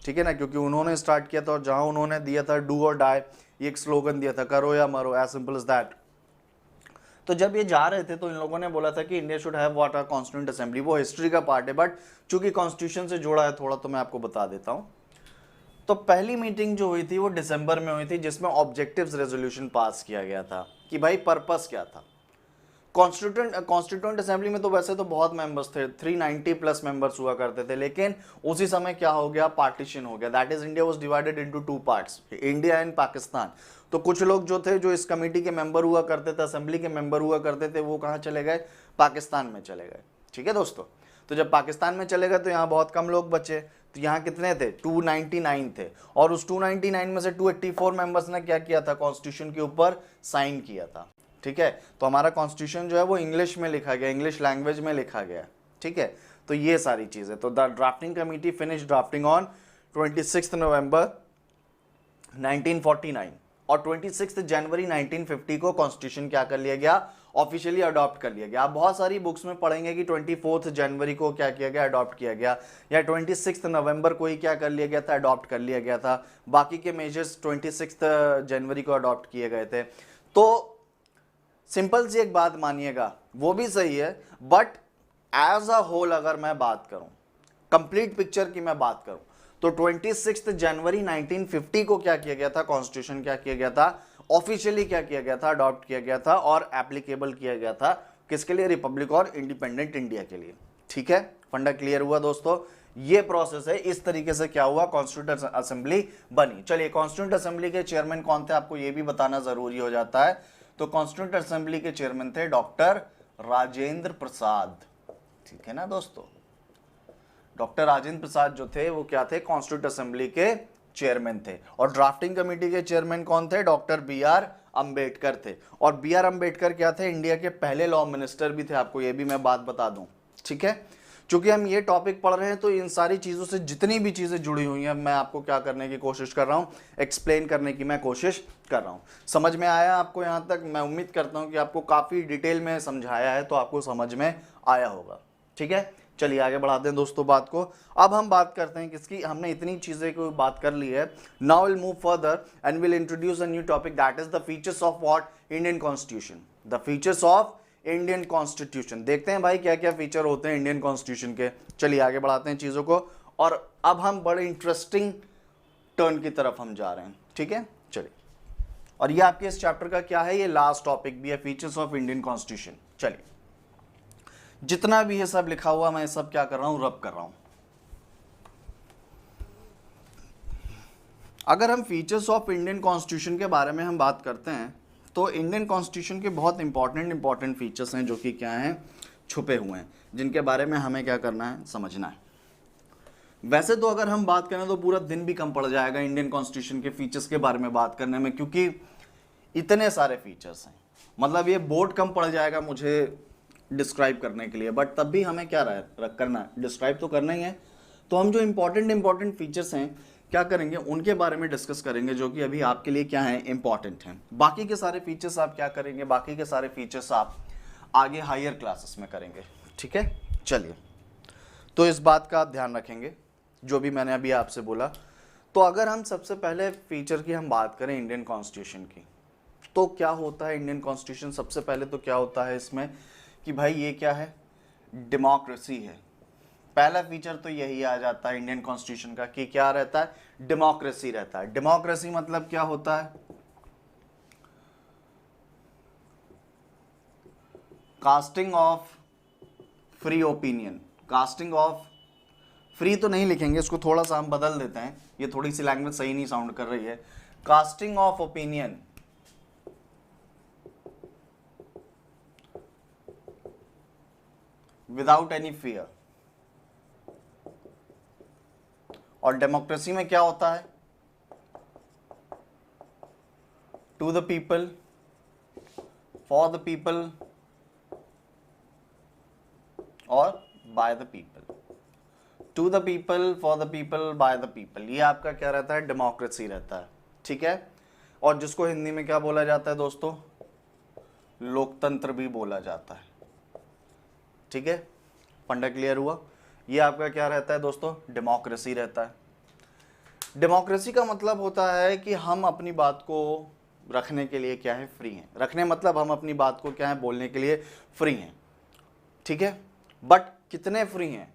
ठीक है ना, क्योंकि उन्होंने स्टार्ट किया था और जहां उन्होंने दिया था डू और डाई, ये एक स्लोगन दिया था, करो या मरो, एज सिंपल एज दैट। तो जब ये जा रहे थे तो इन लोगों ने बोला था कि India should have what are constituent assembly, वो हिस्ट्री का पार्ट है बट चूंकि कॉन्स्टिट्यूशन से जुड़ा है थोड़ा तो मैं आपको बता देता हूं। तो पहली मीटिंग जो हुई थी वो दिसंबर में हुई थी, जिसमें ऑब्जेक्टिव्स रेजोल्यूशन पास किया गया था कि भाई पर्पस क्या था। कॉन्स्टिट्यूएंट असेंबली में तो वैसे तो बहुत मेंबर्स थे, 390 प्लस मेंबर्स हुआ करते थे, लेकिन उसी समय क्या हो गया, पार्टीशन हो गया, that is India was divided into two parts, India and Pakistan. तो कुछ लोग जो थे, जो इस कमेटी के मेंबर हुआ करते थे, असेंबली के मेंबर हुआ करते थे, वो कहाँ चले गए, पाकिस्तान में चले गए। ठीक है दोस्तों, तो जब पाकिस्तान में चले गए तो यहाँ बहुत कम लोग बचे, तो यहाँ कितने थे, 299 थे, और उस 299 में से 284 मेंबर्स ने क्या किया था, कॉन्स्टिट्यूशन के ऊपर साइन किया था। ठीक है, तो हमारा कॉन्स्टिट्यूशन जो है वो इंग्लिश में लिखा गया, इंग्लिश लैंग्वेज में लिखा गया। ठीक है, तो ये सारी चीजें, तो the drafting committee finish drafting on 26 नवंबर 1949 और 26 जनवरी 1950 को कॉन्स्टिट्यूशन क्या कर लिया गया, ऑफिशियली अडॉप्ट कर लिया गया। आप बहुत सारी बुक्स में पढ़ेंगे कि 24 जनवरी को क्या किया गया, अडॉप्ट किया गया, या 26 नवंबर को ही क्या कर लिया गया था, अडॉप्ट कर लिया गया था। बाकी के मेजर्स 26 जनवरी को अडॉप्ट किए गए थे। तो सिंपल सी एक बात मानिएगा, वो भी सही है, बट एज अ होल अगर मैं बात करूं, कंप्लीट पिक्चर की मैं बात करूं, तो 26 जनवरी 1950 को क्या किया गया था, कॉन्स्टिट्यूशन क्या किया गया था, ऑफिशियली क्या किया गया था, अडॉप्ट किया गया था और एप्लीकेबल किया गया था, किसके लिए, रिपब्लिक और इंडिपेंडेंट इंडिया के लिए। ठीक है, फंडा क्लियर हुआ दोस्तों, ये प्रोसेस है, इस तरीके से क्या हुआ, कॉन्स्टिट्यूंट असेंबली बनी। चलिए, कॉन्स्टिट्यूंट असेंबली के चेयरमैन कौन थे, आपको ये भी बताना जरूरी हो जाता है। तो कॉन्स्टिट्यूंट असेंबली के चेयरमैन थे डॉक्टर राजेंद्र प्रसाद। ठीक है ना दोस्तों, डॉक्टर राजेंद्र प्रसाद जो थे वो क्या थे, कॉन्स्टिट्यूंट असेंबली के चेयरमैन थे। और ड्राफ्टिंग कमेटी के चेयरमैन कौन थे, डॉक्टर बी आर अंबेडकर थे। और बी आर अंबेडकर क्या थे, इंडिया के पहले लॉ मिनिस्टर भी थे, आपको ये भी मैं बात बता दूं। ठीक है, चूंकि हम ये टॉपिक पढ़ रहे हैं तो इन सारी चीजों से जितनी भी चीजें जुड़ी हुई हैं मैं आपको क्या करने की कोशिश कर रहा हूं, एक्सप्लेन करने की मैं कोशिश कर रहा हूं। समझ में आया आपको यहां तक, मैं उम्मीद करता हूं कि आपको काफी डिटेल में समझाया है, तो आपको समझ में आया होगा। ठीक है, चलिए आगे बढ़ाते हैं दोस्तों बात को। अब हम बात करते हैं किसकी, हमने इतनी चीजें को बात कर ली है, now will move further and will introduce a new topic, that is the features of what, Indian constitution, the features of Indian constitution. देखते हैं भाई क्या क्या फीचर होते हैं इंडियन कॉन्स्टिट्यूशन के। चलिए आगे बढ़ाते हैं चीजों को, और अब हम बड़े इंटरेस्टिंग टर्न की तरफ हम जा रहे हैं। ठीक है, चलिए, और ये आपके इस चैप्टर का क्या है, ये लास्ट टॉपिक भी है, फीचर्स ऑफ इंडियन कॉन्स्टिट्यूशन। चलिए, जितना भी ये सब लिखा हुआ मैं सब क्या कर रहा हूं, रब कर रहा हूं। अगर हम फीचर्स ऑफ इंडियन कॉन्स्टिट्यूशन के बारे में हम बात करते हैं तो इंडियन कॉन्स्टिट्यूशन के बहुत इंपॉर्टेंट फीचर्स हैं जो कि क्या हैं, छुपे हुए हैं, जिनके बारे में हमें क्या करना है, समझना है। वैसे तो अगर हम बात करें तो पूरा दिन भी कम पड़ जाएगा इंडियन कॉन्स्टिट्यूशन के फीचर्स के बारे में बात करने में, क्योंकि इतने सारे फीचर्स हैं, मतलब ये बोर्ड कम पड़ जाएगा मुझे डिस्क्राइब करने के लिए, बट तब भी हमें क्या करना है, डिस्क्राइब तो करना ही है। तो हम जो इंपॉर्टेंट फीचर्स हैं क्या करेंगे, उनके बारे में डिस्कस करेंगे, जो कि अभी आपके लिए क्या है, इंपॉर्टेंट हैं। बाकी के सारे फीचर्स आप क्या करेंगे, बाकी के सारे फीचर्स आप आगे हायर क्लासेस में करेंगे। ठीक है, चलिए, तो इस बात का आप ध्यान रखेंगे जो भी मैंने अभी आपसे बोला। तो अगर हम सबसे पहले फीचर की हम बात करें इंडियन कॉन्स्टिट्यूशन की, तो क्या होता है इंडियन कॉन्स्टिट्यूशन, सबसे पहले तो क्या होता है इसमें कि भाई ये क्या है, डेमोक्रेसी है। पहला फीचर तो यही आ जाता है इंडियन कॉन्स्टिट्यूशन का कि क्या रहता है, डेमोक्रेसी रहता है। डेमोक्रेसी मतलब क्या होता है, casting of free opinion, casting of, free तो नहीं लिखेंगे, इसको थोड़ा सा हम बदल देते हैं, ये थोड़ी सी लैंग्वेज सही नहीं साउंड कर रही है। Casting of opinion without any fear. और डेमोक्रेसी में क्या होता है? To the people, for the people और by the people. To the people, for the people, by the people, ये आपका क्या रहता है? डेमोक्रेसी रहता है, ठीक है। और जिसको हिंदी में क्या बोला जाता है दोस्तों? लोकतंत्र भी बोला जाता है, ठीक है। फंडा क्लियर हुआ? ये आपका क्या रहता है दोस्तों? डेमोक्रेसी रहता है। डेमोक्रेसी का मतलब होता है कि हम अपनी बात को रखने के लिए क्या है? फ्री हैं। रखने मतलब हम अपनी बात को क्या है? बोलने के लिए फ्री हैं, ठीक है। बट कितने फ्री हैं?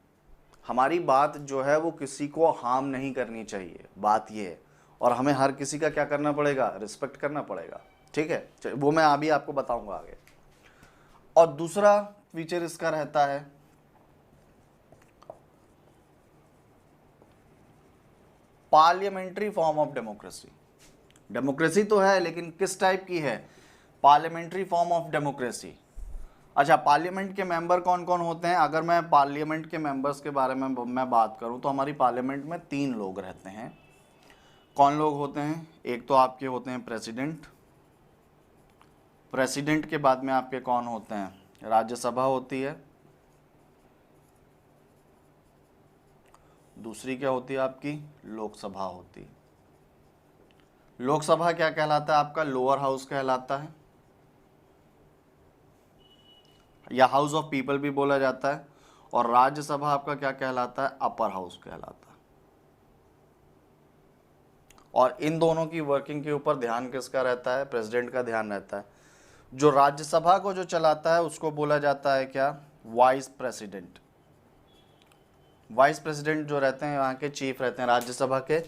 हमारी बात जो है वो किसी को हार्म नहीं करनी चाहिए, बात ये है। और हमें हर किसी का क्या करना पड़ेगा? रिस्पेक्ट करना पड़ेगा, ठीक है। वो मैं अभी आपको बताऊंगा आगे। और दूसरा फीचर इसका रहता है parliamentary form of democracy. Democracy तो है, लेकिन किस टाइप की है? Parliamentary form of democracy. अच्छा, पार्लियामेंट के मेंबर कौन कौन होते हैं? अगर मैं पार्लियामेंट के मेंबर्स के बारे में मैं बात करूं तो हमारी पार्लियामेंट में 3 लोग रहते हैं। कौन लोग होते हैं? एक तो आपके होते हैं प्रेसिडेंट। प्रेसिडेंट के बाद में आपके कौन होते हैं? राज्यसभा होती है। दूसरी क्या होती है आपकी? लोकसभा होती है। लोकसभा क्या कहलाता है आपका? लोअर हाउस कहलाता है, या हाउस ऑफ पीपल भी बोला जाता है। और राज्यसभा आपका क्या कहलाता है? अपर हाउस कहलाता है। और इन दोनों की वर्किंग के ऊपर ध्यान किसका रहता है? प्रेसिडेंट का ध्यान रहता है। जो राज्यसभा को जो चलाता है उसको बोला जाता है क्या? Vice president. वाइस प्रेसिडेंट जो रहते हैं वहाँ के चीफ रहते हैं राज्यसभा के।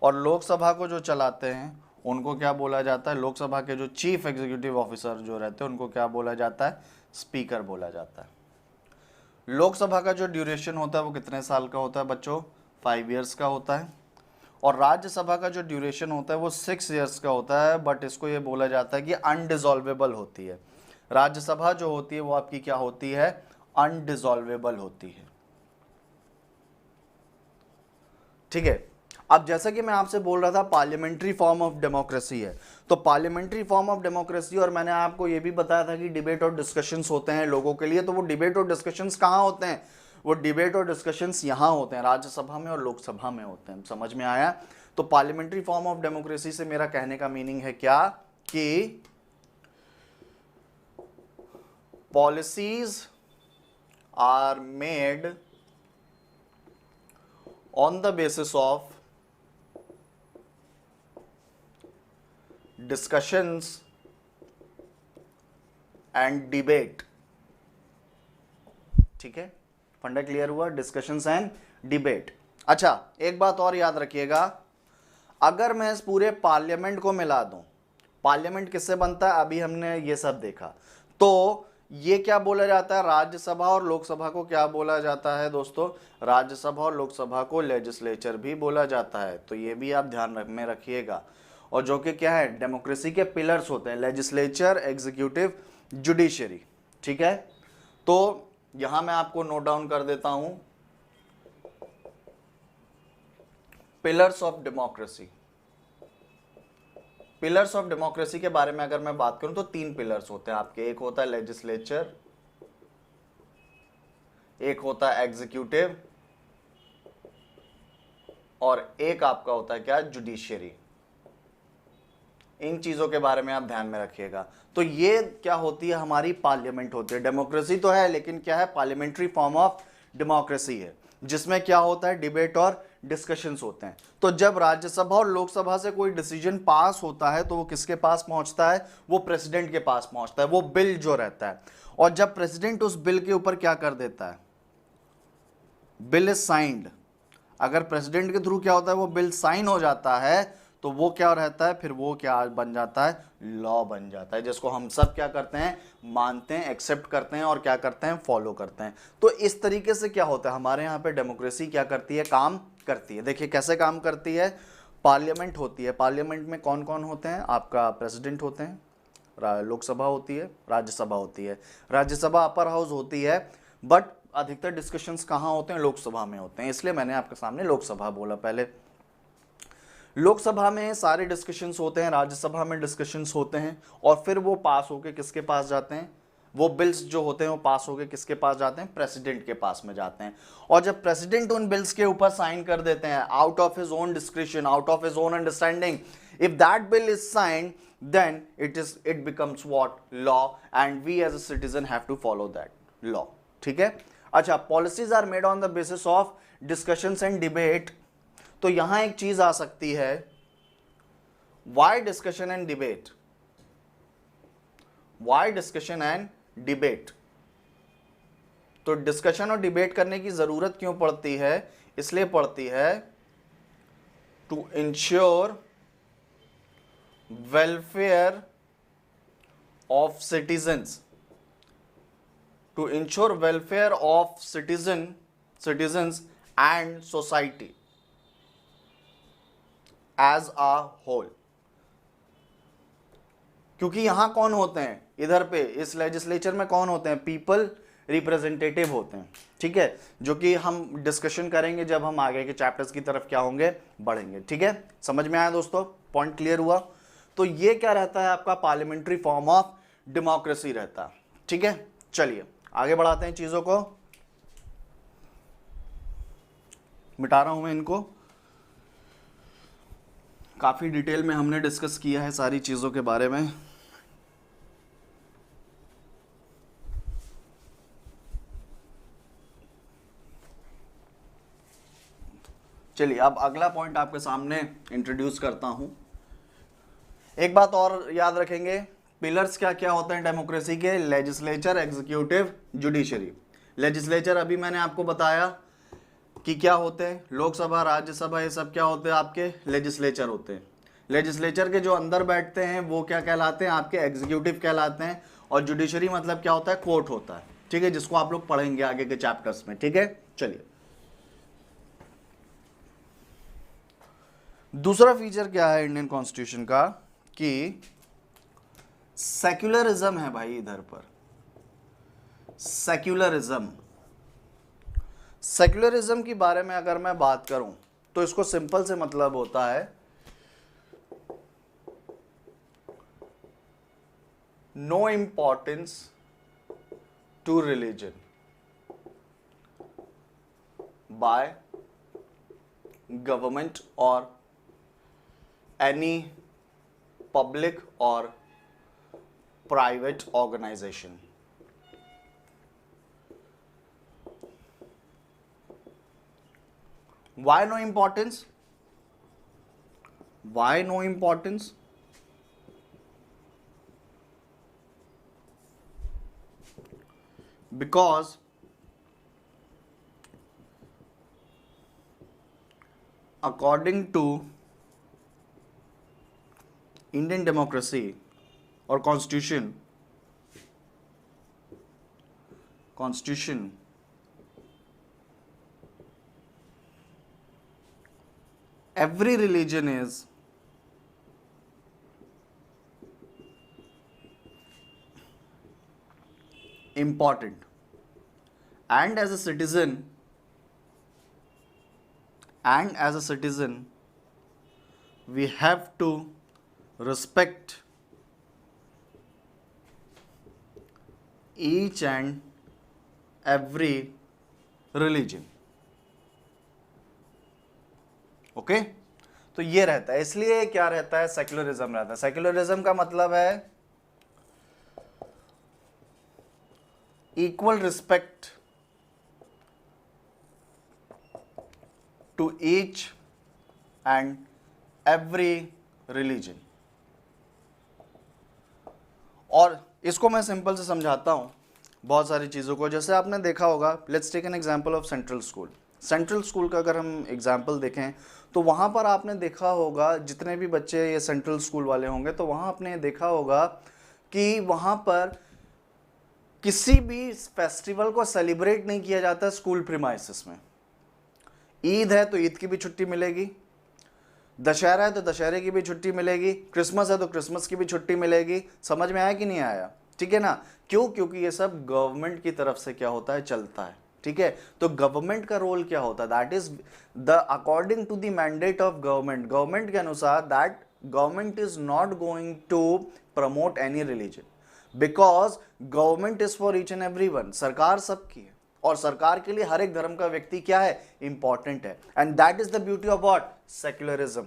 और लोकसभा को जो चलाते हैं उनको क्या बोला जाता है? लोकसभा के जो चीफ एग्जीक्यूटिव ऑफिसर जो रहते हैं उनको क्या बोला जाता है? स्पीकर बोला जाता है। लोकसभा का जो ड्यूरेशन होता है वो कितने साल का होता है बच्चों? 5 इयर्स का होता है। और राज्यसभा का जो ड्यूरेशन होता है वो 6 इयर्स का होता है, बट इसको ये बोला जाता है कि अनडिसॉल्वेबल होती है। राज्यसभा जो होती है वो आपकी क्या होती है? अनडिसॉल्वेबल होती है, ठीक है। अब जैसा कि मैं आपसे बोल रहा था पार्लियामेंट्री फॉर्म ऑफ डेमोक्रेसी है, तो पार्लियामेंट्री फॉर्म ऑफ डेमोक्रेसी, और मैंने आपको ये भी बताया था कि डिबेट और डिस्कशंस होते हैं लोगों के लिए। तो वो डिबेट और डिस्कशंस कहाँ होते हैं? वो डिबेट और डिस्कशंस यहाँ होते हैं, राज्यसभा में और लोकसभा में होते हैं। समझ में आया? तो पार्लियामेंट्री फॉर्म ऑफ डेमोक्रेसी से मेरा कहने का मीनिंग है क्या? कि policies are made on the basis of discussions and debate, ठीक है। फंडा क्लियर हुआ? Discussions and debate. अच्छा, एक बात और याद रखिएगा, अगर मैं इस पूरे पार्लियामेंट को मिला दूं, पार्लियामेंट किससे बनता है? अभी हमने ये सब देखा। तो ये क्या बोला जाता है? राज्यसभा और लोकसभा को क्या बोला जाता है दोस्तों? राज्यसभा और लोकसभा को लेजिस्लेचर भी बोला जाता है। तो ये भी आप ध्यान में रखिएगा। और जो कि क्या है? डेमोक्रेसी के पिलर्स होते हैं, लेजिस्लेचर, एग्जीक्यूटिव, जुडिशरी, ठीक है। तो यहां मैं आपको नोट डाउन कर देता हूं, pillars of democracy. Pillars of democracy के बारे में अगर मैं बात करूं तो 3 पिलर्स होते हैं आपके। एक होता है लेजिस्लेचर, एक होता है एग्जीक्यूटिव, और एक आपका होता है क्या? जुडिशियरी। इन चीजों के बारे में आप ध्यान में रखिएगा। तो ये क्या होती है? हमारी पार्लियामेंट होती है। डेमोक्रेसी तो है, लेकिन क्या है? पार्लियामेंट्री फॉर्म ऑफ डेमोक्रेसी है, जिसमें क्या होता है? डिबेट और डिस्कशंस होते हैं। तो जब राज्यसभा और लोकसभा से कोई डिसीजन पास होता है तो वो किसके पास पहुंचता है? वो प्रेसिडेंट के पास पहुंचता है, वो बिल जो रहता है। और जब प्रेसिडेंट उस बिल के ऊपर क्या कर देता है? Bill is signed. अगर प्रेसिडेंट के थ्रू क्या होता है? वो बिल साइन हो जाता है, तो वो क्या रहता है, फिर वो क्या बन जाता है, लॉ बन जाता है, जिसको हम सब क्या करते हैं, मानते हैं, एक्सेप्ट करते हैं और क्या करते हैं, फॉलो करते हैं। तो इस तरीके से क्या होता है हमारे यहाँ पे डेमोक्रेसी क्या करती है, काम करती है। देखिए कैसे काम करती है, पार्लियामेंट होती है, पार्लियामेंट में कौन कौन होते हैं, आपका प्रेसिडेंट होते हैं, लोकसभा होती है, राज्यसभा होती है। राज्यसभा अपर हाउस होती है, बट अधिकतर डिस्कशंस कहाँ होते हैं, लोकसभा में होते हैं, इसलिए मैंने आपके सामने लोकसभा बोला पहले। लोकसभा में सारे डिस्कशंस होते हैं, राज्यसभा में डिस्कशंस होते हैं, और फिर वो पास होके किसके पास जाते हैं, वो बिल्स जो होते हैं वो पास होके किसके पास जाते हैं, प्रेसिडेंट के पास में जाते हैं। और जब प्रेसिडेंट उन बिल्स के ऊपर साइन कर देते हैं out of his own description, out of his own understanding, if that bill is signed then it becomes what, law, and we as a citizen have to follow that law। ठीक है। अच्छा, policies are made on the basis of discussions and debate। तो यहां एक चीज आ सकती है, why discussion and debate, why discussion and debate। तो डिस्कशन और डिबेट करने की जरूरत क्यों पड़ती है, इसलिए पड़ती है to ensure welfare of citizens, to ensure welfare of citizens and society as a whole। क्योंकि यहां कौन होते हैं, इधर पे इस लेजिस्लेचर में कौन होते हैं, पीपल रिप्रेजेंटेटिव होते हैं। ठीक है, जो कि हम डिस्कशन करेंगे जब हम आगे के चैप्टर्स की तरफ क्या होंगे, बढ़ेंगे। ठीक है, समझ में आया दोस्तों, पॉइंट क्लियर हुआ। तो ये क्या रहता है आपका, पार्लियामेंट्री फॉर्म ऑफ डेमोक्रेसी रहता है। ठीक है, चलिए आगे बढ़ाते हैं चीजों को, मिटा रहा हूं मैं इनको, काफी डिटेल में हमने डिस्कस किया है सारी चीजों के बारे में। चलिए अब अगला पॉइंट आपके सामने इंट्रोड्यूस करता हूं। एक बात और याद रखेंगे, पिलर्स क्या क्या होते हैं डेमोक्रेसी के, लेजिस्लेचर, एग्जीक्यूटिव, जुडिशरी। लेजिस्लेचर अभी मैंने आपको बताया कि क्या होते हैं, लोकसभा, राज्यसभा, ये सब क्या होते हैं, आपके लेजिस्लेचर होते हैं। लेजिस्लेचर के जो अंदर बैठते हैं वो क्या कहलाते हैं, आपके एग्जीक्यूटिव कहलाते हैं। और जुडिशरी मतलब क्या होता है, कोर्ट होता है। ठीक है, जिसको आप लोग पढ़ेंगे आगे के चैप्टर्स में। ठीक है, चलिए दूसरा फीचर क्या है इंडियन कॉन्स्टिट्यूशन का, कि सेक्युलरिज्म है भाई। इधर पर सेक्युलरिज्म, सेक्युलरिज्म के बारे में अगर मैं बात करूं तो इसको सिंपल से मतलब होता है no importance to religion by government और any public or private organization। Why no importance? Why no importance? Because according to Indian democracy और constitution every religion is important, and as a citizen we have to respect each and every religion। Okay, तो ये रहता है, इसलिए क्या रहता है, सेक्युलरिज्म रहता है। सेक्युलरिज्म का मतलब है equal respect to each and every religion. और इसको मैं सिंपल से समझाता हूं बहुत सारी चीजों को। जैसे आपने देखा होगा, let's take an example of central school. Central school का अगर हम एग्जाम्पल देखें तो वहाँ पर आपने देखा होगा, जितने भी बच्चे ये सेंट्रल स्कूल वाले होंगे तो वहाँ आपने देखा होगा कि वहाँ पर किसी भी फेस्टिवल को सेलिब्रेट नहीं किया जाता स्कूल प्रीमाइसेस में। ईद है तो ईद की भी छुट्टी मिलेगी, दशहरा है तो दशहरे की भी छुट्टी मिलेगी, क्रिसमस है तो क्रिसमस की भी छुट्टी मिलेगी। समझ में आया कि नहीं आया? ठीक है ना? क्यों? क्योंकि ये सब गवर्नमेंट की तरफ से क्या होता है, चलता है। ठीक है, तो गवर्नमेंट का रोल क्या होता है, that is the according to the mandate of government, government के अनुसार that government is not going to promote any religion, because government is for each and every one, सरकार सबकी है और सरकार के लिए हर एक धर्म का व्यक्ति क्या है, इंपॉर्टेंट है। And that is the beauty of what, secularism,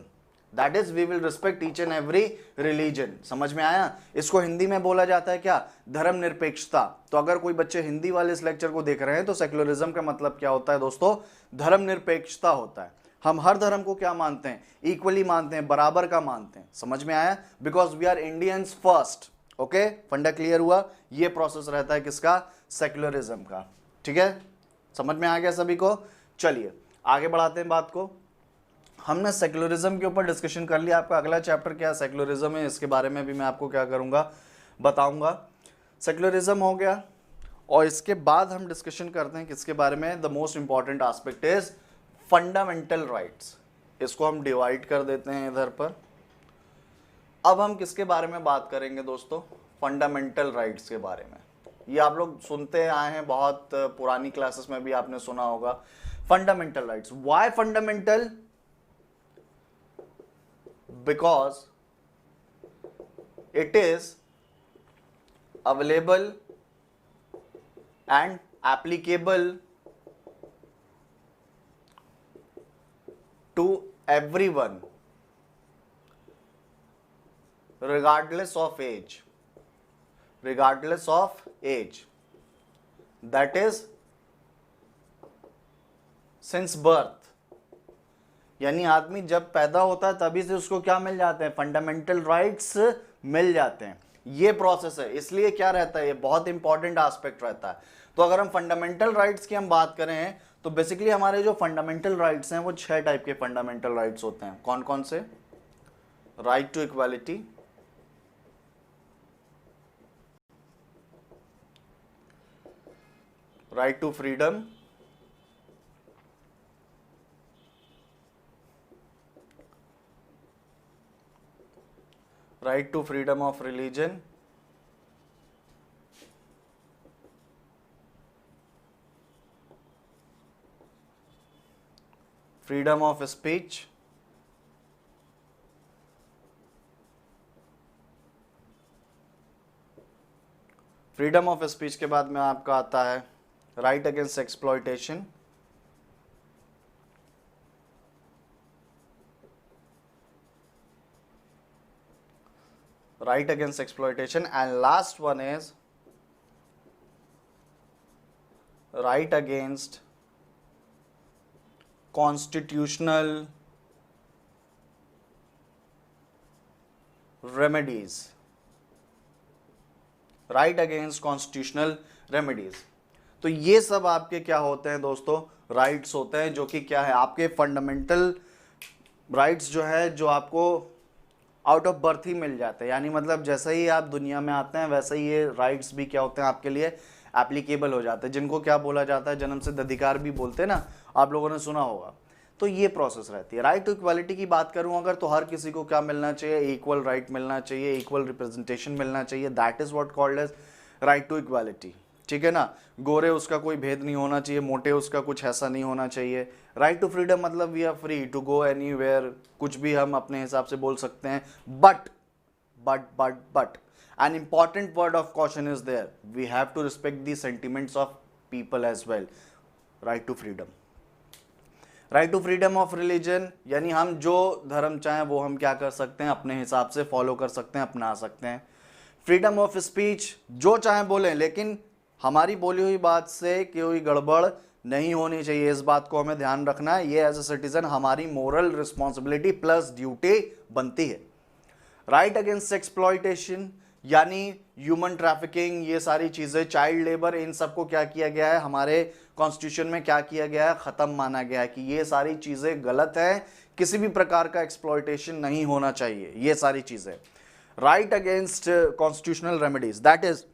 that is we will respect each and every religion. समझ में आया? इसको हिंदी में बोला जाता है क्या, धर्म निरपेक्षता। तो अगर कोई बच्चे हिंदी वाले इस लेक्चर को देख रहे हैं तो सेक्युलरिज्म का मतलब क्या होता है दोस्तों, धर्म निरपेक्षता होता है। हम हर धर्म को क्या मानते हैं, इक्वली मानते हैं, बराबर का मानते हैं। समझ में आया? Because we are Indians first. Okay, funda clear हुआ? ये प्रोसेस रहता है किसका, सेक्युलरिज्म का। ठीक है, समझ में आ गया सभी को? चलिए आगे बढ़ाते हैं बात को। हमने सेक्युलरिज्म के ऊपर डिस्कशन कर लिया। आपका अगला चैप्टर क्या सेक्युलरिज्म है, इसके बारे में भी मैं आपको क्या करूंगा, बताऊंगा। सेक्युलरिज्म हो गया और इसके बाद हम डिस्कशन करते हैं किसके बारे में, the most important aspect is fundamental rights. इसको हम डिवाइड कर देते हैं इधर पर। अब हम किसके बारे में बात करेंगे दोस्तों, फंडामेंटल राइट्स के बारे में। ये आप लोग सुनते आए हैं, बहुत पुरानी क्लासेस में भी आपने सुना होगा fundamental rights. Why fundamental? Because it is available and applicable to everyone regardless of age, regardless of age, that is since birth। यानी आदमी जब पैदा होता है तभी से उसको क्या मिल जाते हैं, फंडामेंटल राइट्स मिल जाते हैं। ये प्रोसेस है, इसलिए क्या रहता है, ये बहुत इंपॉर्टेंट एस्पेक्ट रहता है। तो अगर हम फंडामेंटल राइट्स की हम बात करें तो बेसिकली हमारे जो फंडामेंटल राइट्स हैं वो 6 टाइप के फंडामेंटल राइट्स होते हैं। कौन कौन से? Right to equality, right to freedom, right to freedom of religion, freedom of speech, freedom of speech के बाद में आपका आता है right against exploitation, right against exploitation, and last one is right against constitutional remedies, right against constitutional remedies। तो ये सब आपके क्या होते हैं दोस्तों, राइट्स होते हैं, जो कि क्या है, आपके फंडामेंटल राइट्स जो है, जो आपको आउट ऑफ बर्थ ही मिल जाते हैं। यानी मतलब जैसे ही आप दुनिया में आते हैं वैसे ही ये राइट्स भी क्या होते हैं, आपके लिए एप्लीकेबल हो जाते हैं, जिनको क्या बोला जाता है, जन्म सिद्ध अधिकार भी बोलते हैं ना, आप लोगों ने सुना होगा। तो ये प्रोसेस रहती है। राइट टू इक्वालिटी की बात करूं अगर, तो हर किसी को क्या मिलना चाहिए, इक्वल राइट मिलना चाहिए, इक्वल रिप्रेजेंटेशन मिलना चाहिए, that is what called as right to equality. ठीक है ना, गोरे उसका कोई भेद नहीं होना चाहिए, मोटे उसका कुछ ऐसा नहीं होना चाहिए। राइट टू फ्रीडम मतलब we are free to go anywhere, कुछ भी हम अपने हिसाब से बोल सकते हैं। But an important word of caution is there, we have to respect the sentiments of people as well। right to freedom, right to freedom of religion, यानी हम जो धर्म चाहें वो हम क्या कर सकते हैं, अपने हिसाब से फॉलो कर सकते हैं, अपना सकते हैं। फ्रीडम ऑफ स्पीच, जो चाहें बोलें, लेकिन हमारी बोली हुई बात से कोई गड़बड़ नहीं होनी चाहिए, इस बात को हमें ध्यान रखना है। ये एज ए सिटीजन हमारी मोरल रिस्पॉन्सिबिलिटी प्लस ड्यूटी बनती है। राइट अगेंस्ट एक्सप्लॉयटेशन, यानी ह्यूमन ट्रैफिकिंग, ये सारी चीजें, चाइल्ड लेबर, इन सबको क्या किया गया है, हमारे कॉन्स्टिट्यूशन में क्या किया गया है, खत्म माना गया है कि ये सारी चीजें गलत है, किसी भी प्रकार का एक्सप्लॉयटेशन नहीं होना चाहिए, ये सारी चीजें। Right against constitutional remedies, that is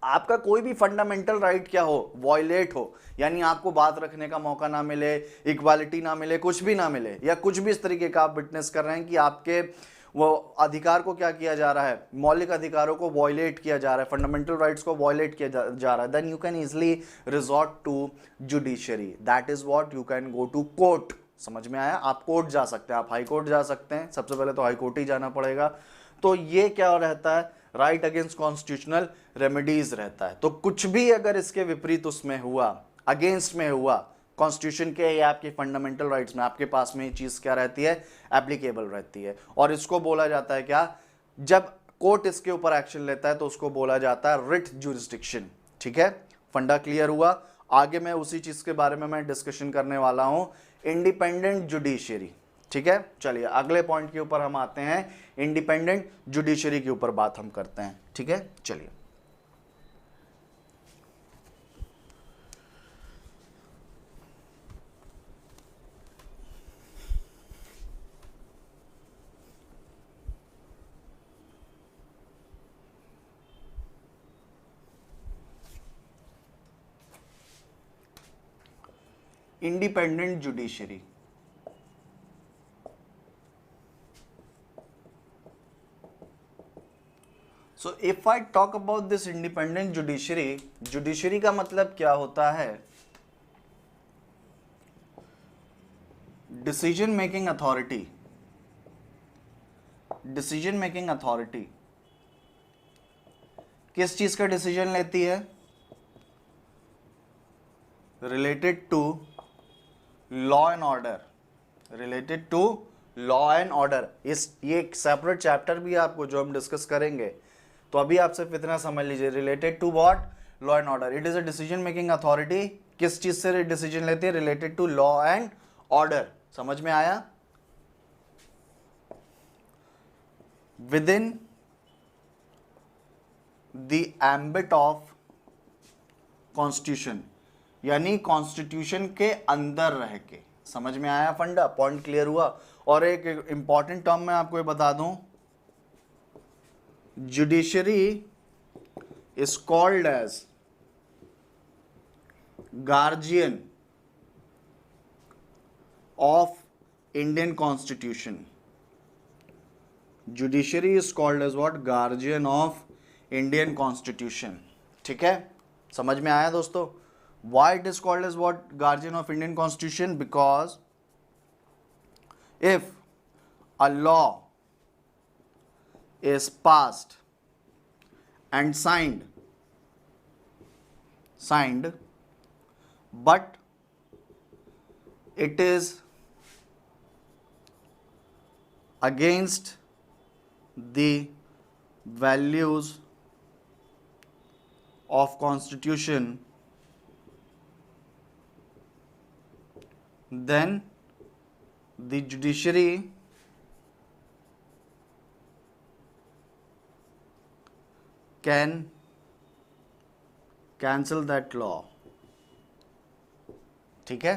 आपका कोई भी फंडामेंटल राइट क्या हो, वॉयलेट हो, यानी आपको बात रखने का मौका ना मिले, इक्वालिटी ना मिले, कुछ भी ना मिले, या कुछ भी इस तरीके का आप विटनेस कर रहे हैं कि आपके वो अधिकार को क्या किया जा रहा है, मौलिक अधिकारों को वॉयलेट किया जा रहा है, फंडामेंटल राइट्स को वॉयलेट किया जा रहा है, then you can easily resort to judiciary, that is what you can go to court. समझ में आया? आप कोर्ट जा सकते हैं, आप हाई कोर्ट जा सकते हैं, सबसे पहले तो हाई कोर्ट ही जाना पड़ेगा। तो ये क्या रहता है, राइट अगेंस्ट कॉन्स्टिट्यूशनल रेमेडीज रहता है। तो कुछ भी अगर इसके विपरीत उसमें हुआ, अगेंस्ट में हुआ, कॉन्स्टिट्यूशन के या आपके फंडामेंटल राइट्स में, आपके पास में ये चीज क्या रहती है, एप्लीकेबल रहती है। और इसको बोला जाता है क्या, जब कोर्ट इसके ऊपर एक्शन लेता है तो उसको बोला जाता है रिट जुरिस्डिक्शन। ठीक है, फंडा क्लियर हुआ? आगे मैं उसी चीज के बारे में मैं डिस्कशन करने वाला हूं, इंडिपेंडेंट जुडिशरी। ठीक है, चलिए अगले पॉइंट के ऊपर हम आते हैं, इंडिपेंडेंट जुडिशरी के ऊपर बात हम करते हैं। ठीक है, चलिए independent judiciary. So if I talk about this independent judiciary, judiciary का मतलब क्या होता है, decision making authority. Decision making authority किस चीज का डिसीजन लेती है, related to law and order, related to law and order. ये एक सेपरेट चैप्टर भी है आपको जो हम डिस्कस करेंगे, तो अभी आप सिर्फ इतना समझ लीजिए, related to what, law and order. It is a decision making authority, किस चीज से डिसीजन लेती है, related to law and order. समझ में आया? Within the ambit of constitution, यानी कॉन्स्टिट्यूशन के अंदर रह के। समझ में आया फंडा, पॉइंट क्लियर हुआ? और एक इंपॉर्टेंट टर्म मैं आपको ये बता दूं, judiciary is called as guardian of Indian constitution. Judiciary is called as what, guardian of Indian constitution. ठीक है, समझ में आया दोस्तों? Why it is called as what, guardian of Indian Constitution? Because if a law is passed and signed, but it is against the values of Constitution, then the judiciary can cancel that law। ठीक है,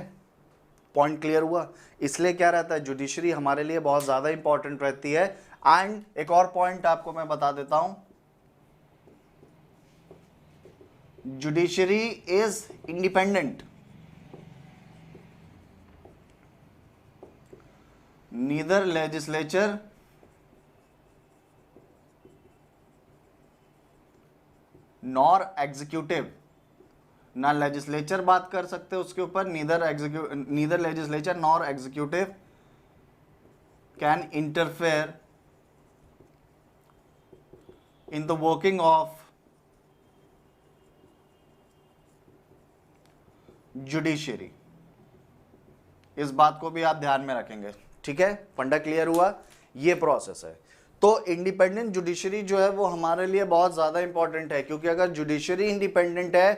पॉइंट क्लियर हुआ? इसलिए क्या रहता है, जुडिशरी हमारे लिए बहुत ज्यादा इंपॉर्टेंट रहती है। एंड एक और पॉइंट आपको मैं बता देता हूं, judiciary is independent, neither legislature nor executive, ना लेजिस्लेचर बात कर सकते उसके ऊपर, neither legislature nor executive can interfere in the working of judiciary. इस बात को भी आप ध्यान में रखेंगे। ठीक है, फंडा क्लियर हुआ? ये प्रोसेस है। तो इंडिपेंडेंट जुडिशरी जो है वो हमारे लिए बहुत ज्यादा इंपॉर्टेंट है, क्योंकि अगर जुडिशरी इंडिपेंडेंट है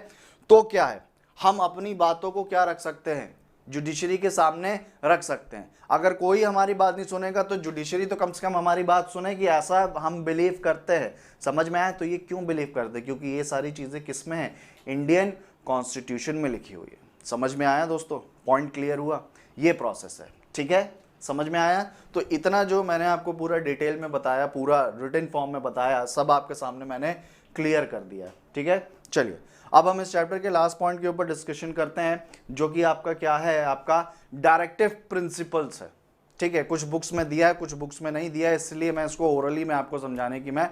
तो क्या है, हम अपनी बातों को क्या रख सकते हैं, जुडिशरी के सामने रख सकते हैं। अगर कोई हमारी बात नहीं सुनेगा तो जुडिशरी तो कम से कम हमारी बात सुने कि ऐसा हम बिलीव करते हैं। समझ में आया? तो ये क्यों बिलीव करते हैं? क्योंकि ये सारी चीज़ें किस में है? इंडियन कॉन्स्टिट्यूशन में लिखी हुई है। समझ में आया दोस्तों? पॉइंट क्लियर हुआ? ये प्रोसेस है, ठीक है? समझ में आया? तो इतना जो मैंने आपको पूरा डिटेल में बताया, पूरा रिटन फॉर्म में बताया, सब आपके सामने मैंने क्लियर कर दिया, ठीक है? चलिए अब हम इस चैप्टर के लास्ट पॉइंट के ऊपर डिस्कशन करते हैं, जो कि आपका क्या है? आपका डायरेक्टिव प्रिंसिपल्स है, ठीक है? कुछ बुक्स में दिया है, कुछ बुक्स में नहीं दिया है, इसलिए मैं इसको ओरली में आपको समझाने की मैं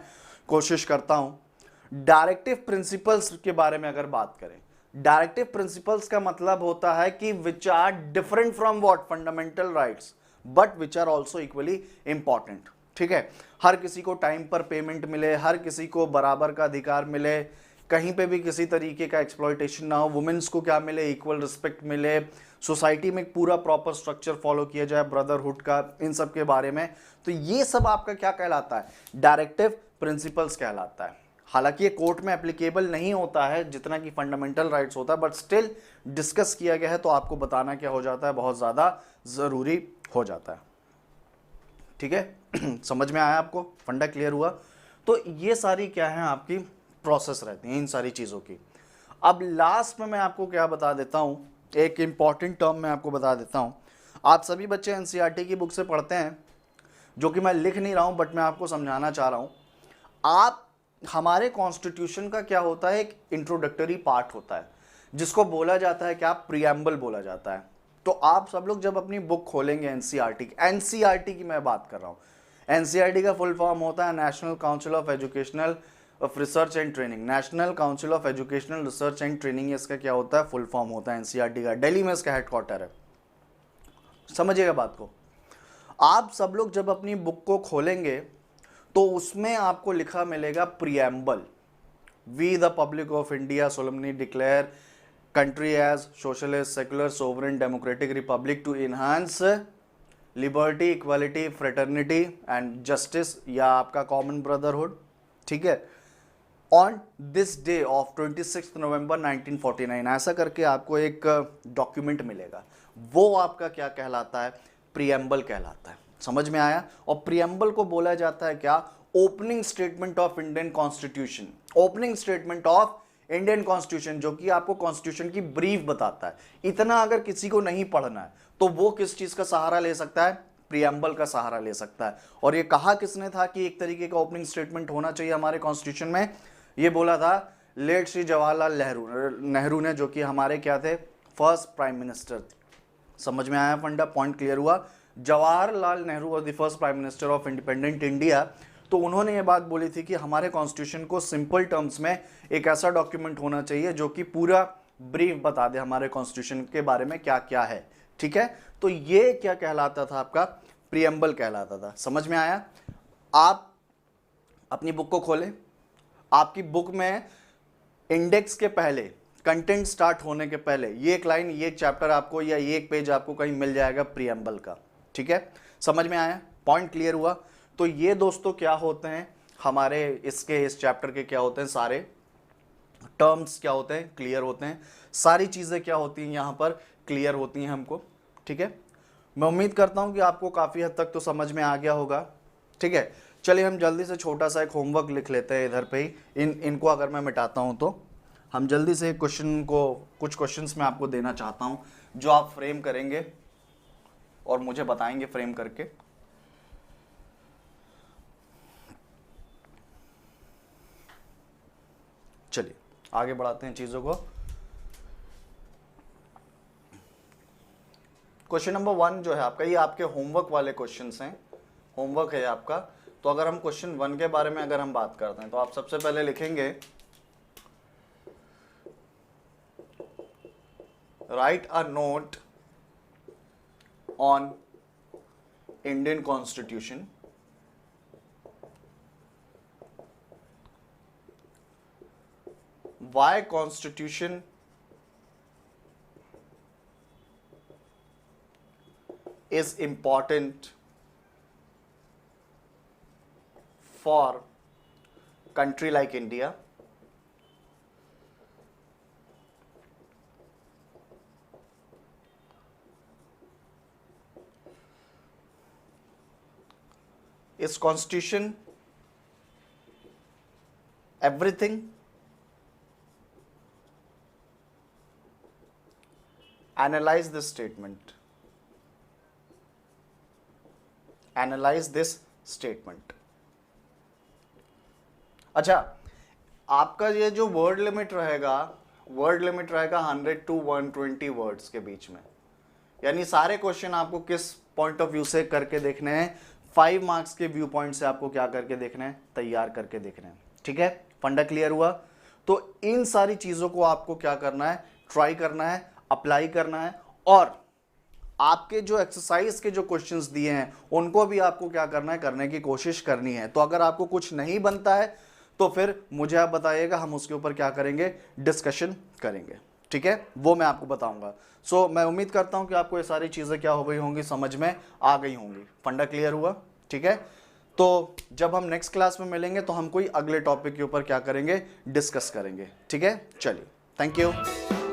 कोशिश करता हूं। डायरेक्टिव प्रिंसिपल्स के बारे में अगर बात करें, डायरेक्टिव प्रिंसिपल्स का मतलब होता है कि which are different from what fundamental rights but which are also equally important, ठीक है? हर किसी को टाइम पर पेमेंट मिले, हर किसी को बराबर का अधिकार मिले, कहीं पे भी किसी तरीके का एक्सप्लॉयटेशन ना हो, वुमेन्स को क्या मिले? इक्वल रिस्पेक्ट मिले, सोसाइटी में पूरा प्रॉपर स्ट्रक्चर फॉलो किया जाए ब्रदरहुड का, इन सब के बारे में। तो ये सब आपका क्या कहलाता है? डायरेक्टिव प्रिंसिपल्स कहलाता है। हालांकि ये कोर्ट में एप्लीकेबल नहीं होता है जितना कि फंडामेंटल राइट्स होता है, बट स्टिल डिस्कस किया गया है तो आपको बताना क्या हो जाता है? बहुत ज़्यादा ज़रूरी हो जाता है, ठीक है? समझ में आया आपको? फंडा क्लियर हुआ? तो ये सारी क्या है आपकी प्रोसेस रहती हैं इन सारी चीज़ों की। अब लास्ट में मैं आपको क्या बता देता हूं, एक इंपॉर्टेंट टर्म मैं आपको बता देता हूं। आप सभी बच्चे एनसीईआरटी की बुक से पढ़ते हैं, जो कि मैं लिख नहीं रहा हूं बट मैं आपको समझाना चाह रहा हूं। आप हमारे कॉन्स्टिट्यूशन का क्या होता है? एक इंट्रोडक्टरी पार्ट होता है जिसको बोला जाता है क्या? प्रियम्बल बोला जाता है। तो आप सब लोग जब अपनी बुक खोलेंगे एनसीईआरटी की मैं बात कर रहा हूं। एनसीईआरटी का फुल फॉर्म होता है national council of educational of research and training. National council of educational research and training इसका क्या होता है? फुल फॉर्म होता है एनसीईआरटी का। दिल्ली में इसका हेडक्वार्टर है। समझिएगा बात को। आप सब लोग जब अपनी बुक को खोलेंगे तो उसमें आपको लिखा मिलेगा preamble. We the public of India solemnly declare country as socialist, secular, sovereign, democratic republic to enhance liberty, equality, fraternity and justice या आपका common brotherhood, ठीक है? On this day of 26 नवंबर 1949 ऐसा करके आपको एक डॉक्यूमेंट मिलेगा। वो आपका क्या कहलाता है? प्रियम्बल कहलाता है। समझ में आया? और प्रियम्बल को बोला जाता है क्या? Opening statement of Indian constitution. Opening statement of Indian constitution, जो कि आपको कॉन्स्टिट्यूशन की ब्रीफ बताता है। इतना अगर किसी को नहीं पढ़ना है तो वो किस चीज का सहारा ले सकता है? प्रियम्बल का सहारा ले सकता है। और ये कहा किसने था कि एक तरीके का ओपनिंग स्टेटमेंट होना चाहिए हमारे कॉन्स्टिट्यूशन में? ये बोला था लेट श्री जवाहरलाल नेहरू ने, जो कि हमारे क्या थे? फर्स्ट प्राइम मिनिस्टर थे। समझ में आया फंडा? पॉइंट क्लियर हुआ? Jawaharlal Nehru was the first prime minister of independent India. तो उन्होंने ये बात बोली थी कि हमारे कॉन्स्टिट्यूशन को सिंपल टर्म्स में एक ऐसा डॉक्यूमेंट होना चाहिए जो कि पूरा ब्रीफ बता दे हमारे कॉन्स्टिट्यूशन के बारे में क्या क्या है, ठीक है? तो ये क्या कहलाता था? आपका प्रियम्बल कहलाता था। समझ में आया? आप अपनी बुक को खोलें, आपकी बुक में इंडेक्स के पहले, कंटेंट स्टार्ट होने के पहले ये एक लाइन, ये एक चैप्टर आपको या ये एक पेज आपको कहीं मिल जाएगा प्रियम्बल का, ठीक है? समझ में आया? पॉइंट क्लियर हुआ? तो ये दोस्तों क्या होते हैं हमारे इस चैप्टर के क्या होते हैं? सारे टर्म्स क्या होते हैं? क्लियर होते हैं। सारी चीज़ें क्या होती हैं यहाँ पर? क्लियर होती हैं हमको, ठीक है? मैं उम्मीद करता हूँ कि आपको काफ़ी हद तक तो समझ में आ गया होगा, ठीक है? चलिए हम जल्दी से छोटा सा एक होमवर्क लिख लेते हैं इधर पे ही। इनको अगर मैं मिटाता हूँ तो हम जल्दी से कुछ क्वेश्चंस मैं आपको देना चाहता हूँ जो आप फ्रेम करेंगे और मुझे बताएंगे फ्रेम करके। चलिए आगे बढ़ाते हैं चीज़ों को। क्वेश्चन नंबर 1 जो है आपका, ये आपके होमवर्क वाले क्वेश्चंस हैं, होमवर्क है आपका। तो अगर हम क्वेश्चन 1 के बारे में अगर हम बात करते हैं तो आप सबसे पहले लिखेंगे right a note on Indian constitution. Why Constitution is important for country like India? Is constitution everything? Analyse this statement, analyse this statement. अच्छा, आपका ये जो वर्ड लिमिट रहेगा 100 to 120 वर्ड्स के बीच में, यानी सारे क्वेश्चन आपको किस पॉइंट ऑफ व्यू से करके देखने हैं? 5 मार्क्स के व्यू पॉइंट से आपको क्या करके देखना है? तैयार करके देखना है। ठीक है, फंडा क्लियर हुआ? तो इन सारी चीजों को आपको क्या करना है? ट्राई करना है, अप्लाई करना है, और आपके जो एक्सरसाइज के जो क्वेश्चंस दिए हैं उनको भी आपको क्या करना है? करने की कोशिश करनी है। तो अगर आपको कुछ नहीं बनता है तो फिर मुझे आप बताइएगा, हम उसके ऊपर क्या करेंगे? डिस्कशन करेंगे। ठीक है, वो मैं आपको बताऊंगा। सो मैं उम्मीद करता हूं कि आपको ये सारी चीजें क्या हो गई होंगी, समझ में आ गई होंगी। फंडा क्लियर हुआ? ठीक है, तो जब हम नेक्स्ट क्लास में मिलेंगे तो हम कोई अगले टॉपिक के ऊपर क्या करेंगे? डिस्कस करेंगे। ठीक है, चलिए, थैंक यू।